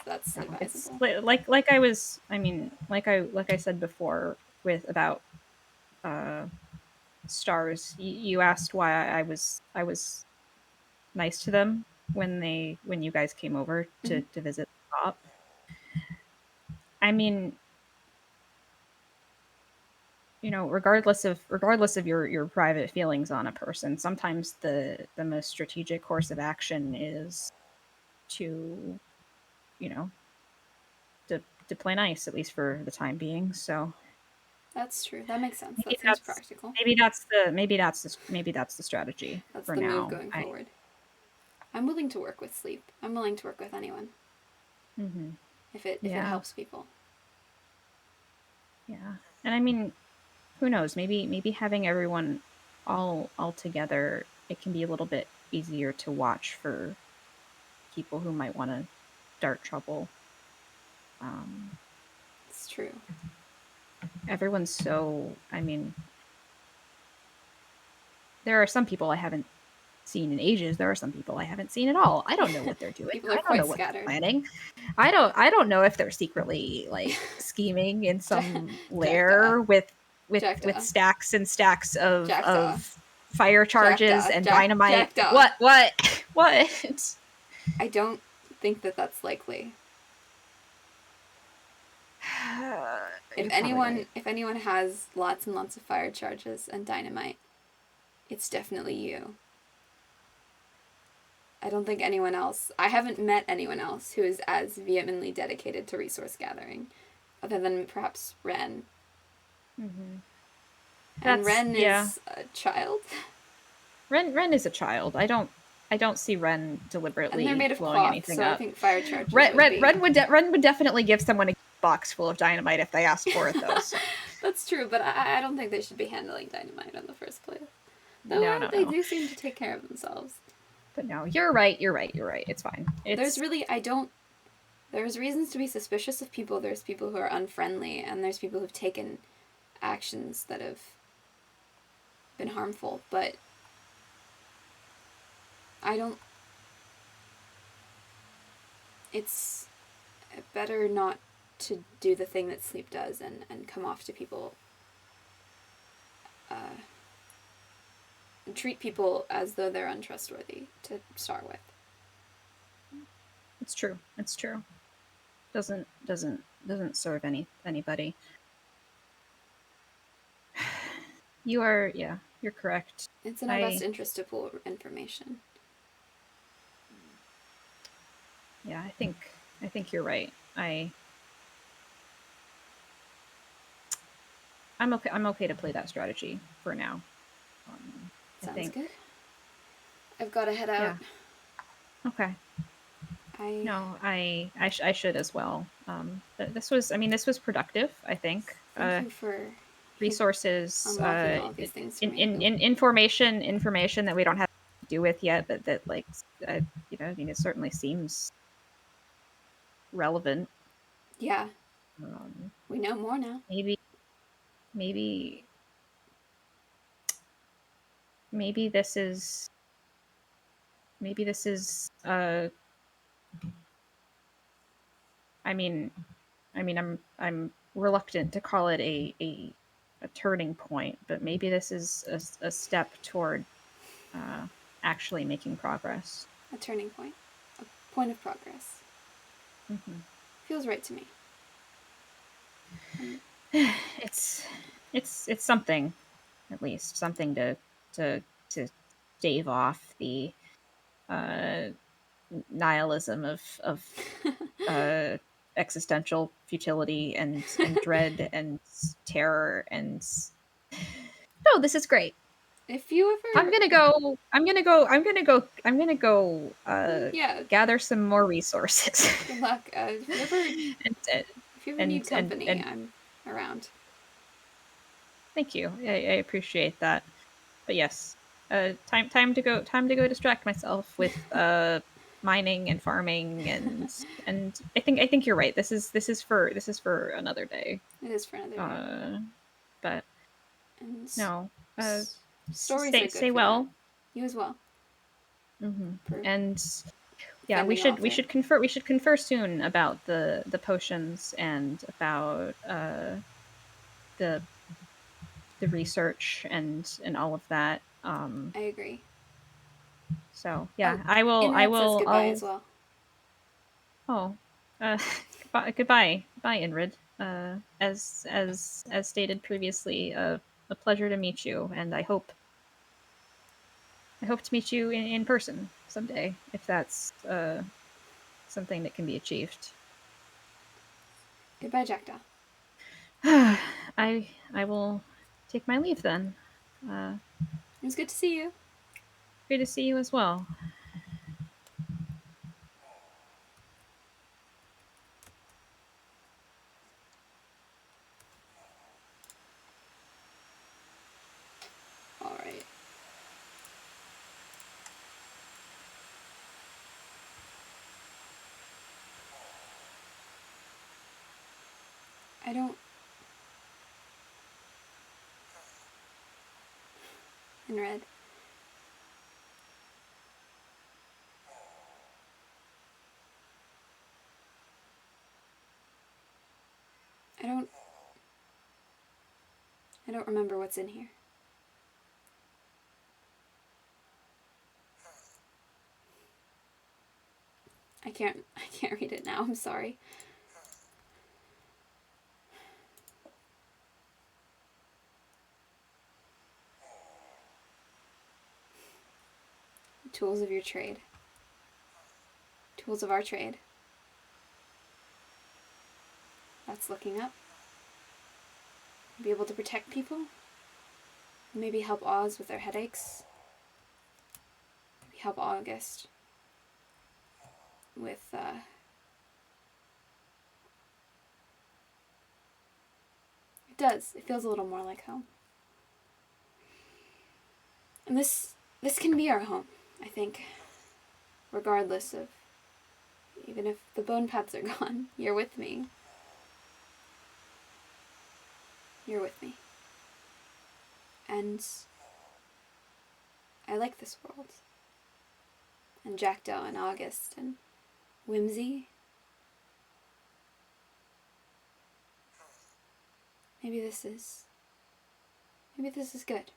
that's It's advisable. like I was. I mean, like I said before with about uh, stars. You asked why I was nice to them when you guys came over to visit the top. I mean, you know, regardless of your private feelings on a person, sometimes the most strategic course of action is to, you know, to play nice, at least for the time being. So That's true. That makes sense. maybe That seems practical. maybe that's the strategy That's for the move now. going forward. I'm willing to work with sleep. I'm willing to work with anyone Mm-hmm. if it Yeah, helps people. yeah, and I mean, who knows? Maybe having everyone all together, it can be a little bit easier to watch for people who might want to start trouble. Um, It's true. everyone's so. I mean, there are some people I haven't seen in ages. There are some people I haven't seen at all. I don't know what they're doing. People are I don't know quite what they're scattered. planning. I don't know if they're secretly like scheming in some Jackdaw. lair with Jackdaw. stacks and stacks Jackdaw. of fire charges Jackdaw. and dynamite. Jackdaw. What? I don't think that that's likely. You're probably right. If anyone has lots and lots of fire charges and dynamite, it's definitely you. I don't think anyone else. I haven't met anyone else who is as vehemently dedicated to resource gathering, other than perhaps Ren. Mm-hmm. And Ren is a child. Ren is a child. I don't see Ren And they're deliberately made of blowing cloth, anything so I up. think fire charges would be... Ren would definitely give someone a box full of dynamite if they asked for it, though. So. That's true, but I don't think they should be handling dynamite in the first place. Though No. they do seem to take care of themselves. But no, you're right. It's fine. There's reasons to be suspicious of people. There's people who are unfriendly, and there's people who've taken actions that have been harmful, but I don't... It's better not to do the thing that sleep does and come off to people. And treat people as though they're untrustworthy to start with. It's true. Doesn't serve anybody. You're correct. It's in our best interest to pull information. Yeah, I think you're right. I'm okay to play that strategy for now. Sounds good. I've got to head out. Yeah. Okay. I should as well. This was productive, I think. Thank you for resources, unlocking all these things for me. information that we don't have to do with yet, but that like, you know, I mean, it certainly seems relevant. Yeah. We know more now. Maybe this is I mean I'm reluctant to call it a turning point, but maybe this is a step toward actually making progress. A turning point. A point of progress. Mm-hmm. Feels right to me. It's something, at least something to stave off the nihilism of existential futility and dread and terror and no, this is great. If you ever, I'm gonna go yeah, gather some more resources. good luck. If you ever, and, if you ever need company, and I'm around. thank you. I appreciate that. But yes, time to go distract myself with mining and farming and I think you're right. This is for another day. It is for another day. But And no, stories are good stay for well. that. You as well. And yeah, Fending we off should confer soon about the potions and about the research and all of that. I agree. So yeah, Oh, Inred says goodbye I'll as well. oh goodbye Inred. As stated previously, a pleasure to meet you, and I hope to meet you in person someday if that's something that can be achieved. Goodbye, Jackdaw. I will take my leave then. It was good to see you. Great to see you as well. All right. I don't. Inred. I don't. I don't remember what's in here. I can't read it now. I'm sorry. Tools of your trade. Tools of our trade. That's looking up. Be able to protect people. Maybe help Oz with their headaches. Maybe help August with it does. It feels a little more like home. And this can be our home, I think. Regardless of, even if the bone paths are gone, you're with me. You're with me. And I like this world. And Jackdaw and August and Whimsy. Maybe this is good.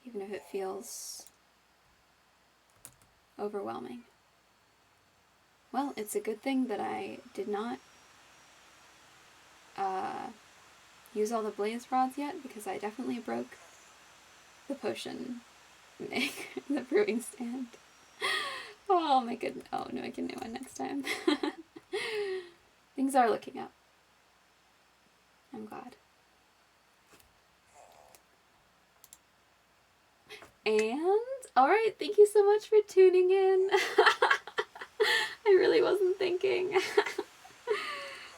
Even if it feels overwhelming. Well, it's a good thing that I did not use all the blaze rods yet, because I definitely broke the potion maker, the brewing stand. Oh, I'll make it. Oh, no, make a new one next time. Things are looking up. I'm glad. And, alright, thank you so much for tuning in. I really wasn't thinking.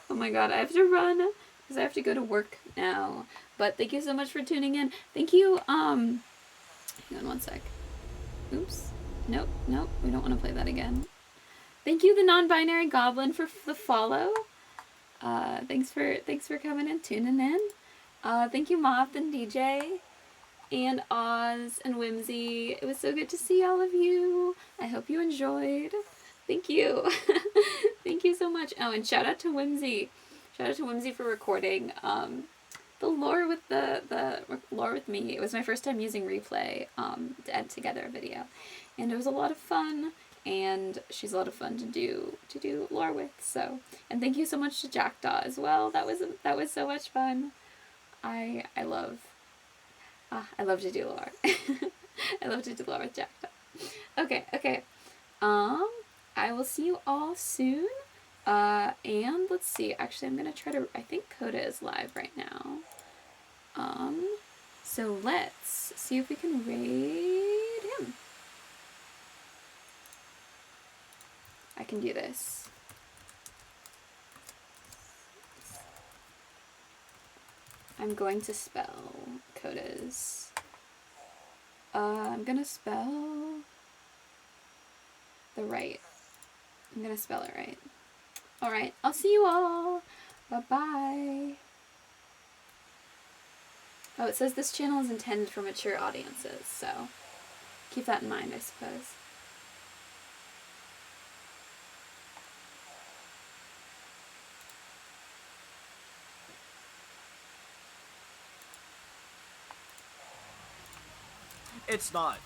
Oh my god, I have to run because I have to go to work now. But thank you so much for tuning in. Thank you, hang on one sec. Oops. Nope, we don't want to play that again. Thank you, the non-binary goblin, for the follow. Thanks for coming and tuning in. Thank you, Moth and DJ, and Oz and Whimsy. It was so good to see all of you. I hope you enjoyed. Thank you. Thank you so much. Oh, and shout out to Whimsy. Shout out to Whimsy for recording the lore with the lore with me. It was my first time using Replay to edit together a video, and it was a lot of fun. And she's a lot of fun to do lore with. So, and thank you so much to Jackdaw as well. That was so much fun. I love to do lore. I love to do lore with Jackdaw. Okay, okay. I will see you all soon. And let's see. Actually, I'm gonna try to. I think Coda is live right now. So let's see if we can raid him. I can do this. I'm going to spell Coda's. I'm gonna spell the right. I'm gonna spell it right. Alright, I'll see you all. Bye-bye. Oh, it says this channel is intended for mature audiences, so keep that in mind, I suppose. It's not.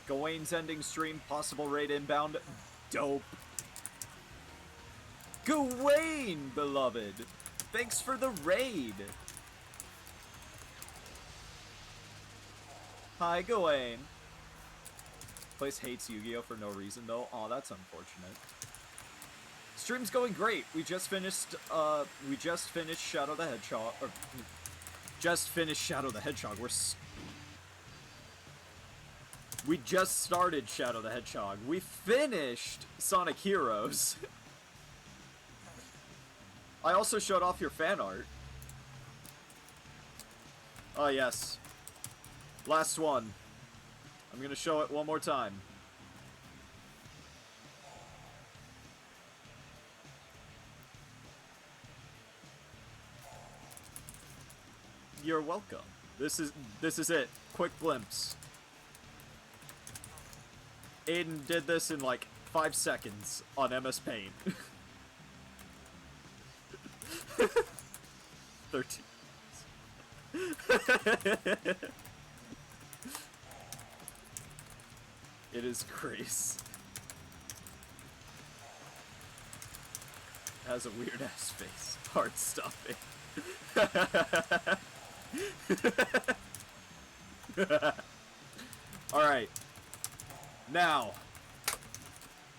Gawain's ending stream, possible raid inbound. Dope. Gawain, beloved. Thanks for the raid. Hi, Gawain. Place hates Yu-Gi-Oh for no reason, though. Aw, that's unfortunate. Stream's going great. We just finished Shadow the Hedgehog. Or, just finished Shadow the Hedgehog. We just started Shadow the Hedgehog. We finished Sonic Heroes. I also showed off your fan art. Oh, yes. Last one. I'm gonna show it one more time. You're welcome. This is it. Quick glimpse. Aiden did this in like 5 seconds on MS Paint. 13. It is Grace. Has a weird ass face. Hard stopping. Alright. Now,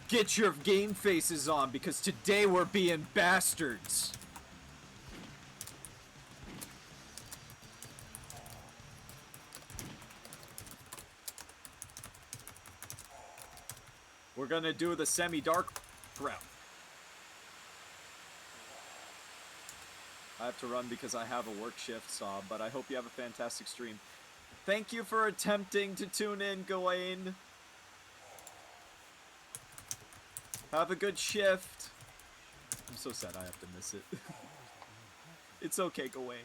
get your game faces on because today we're being bastards. We're gonna do the semi-dark route. I have to run because I have a work shift, Saw, but I hope you have a fantastic stream. Thank you for attempting to tune in, Gawain. Have a good shift. I'm so sad I have to miss it. It's okay, Gawain.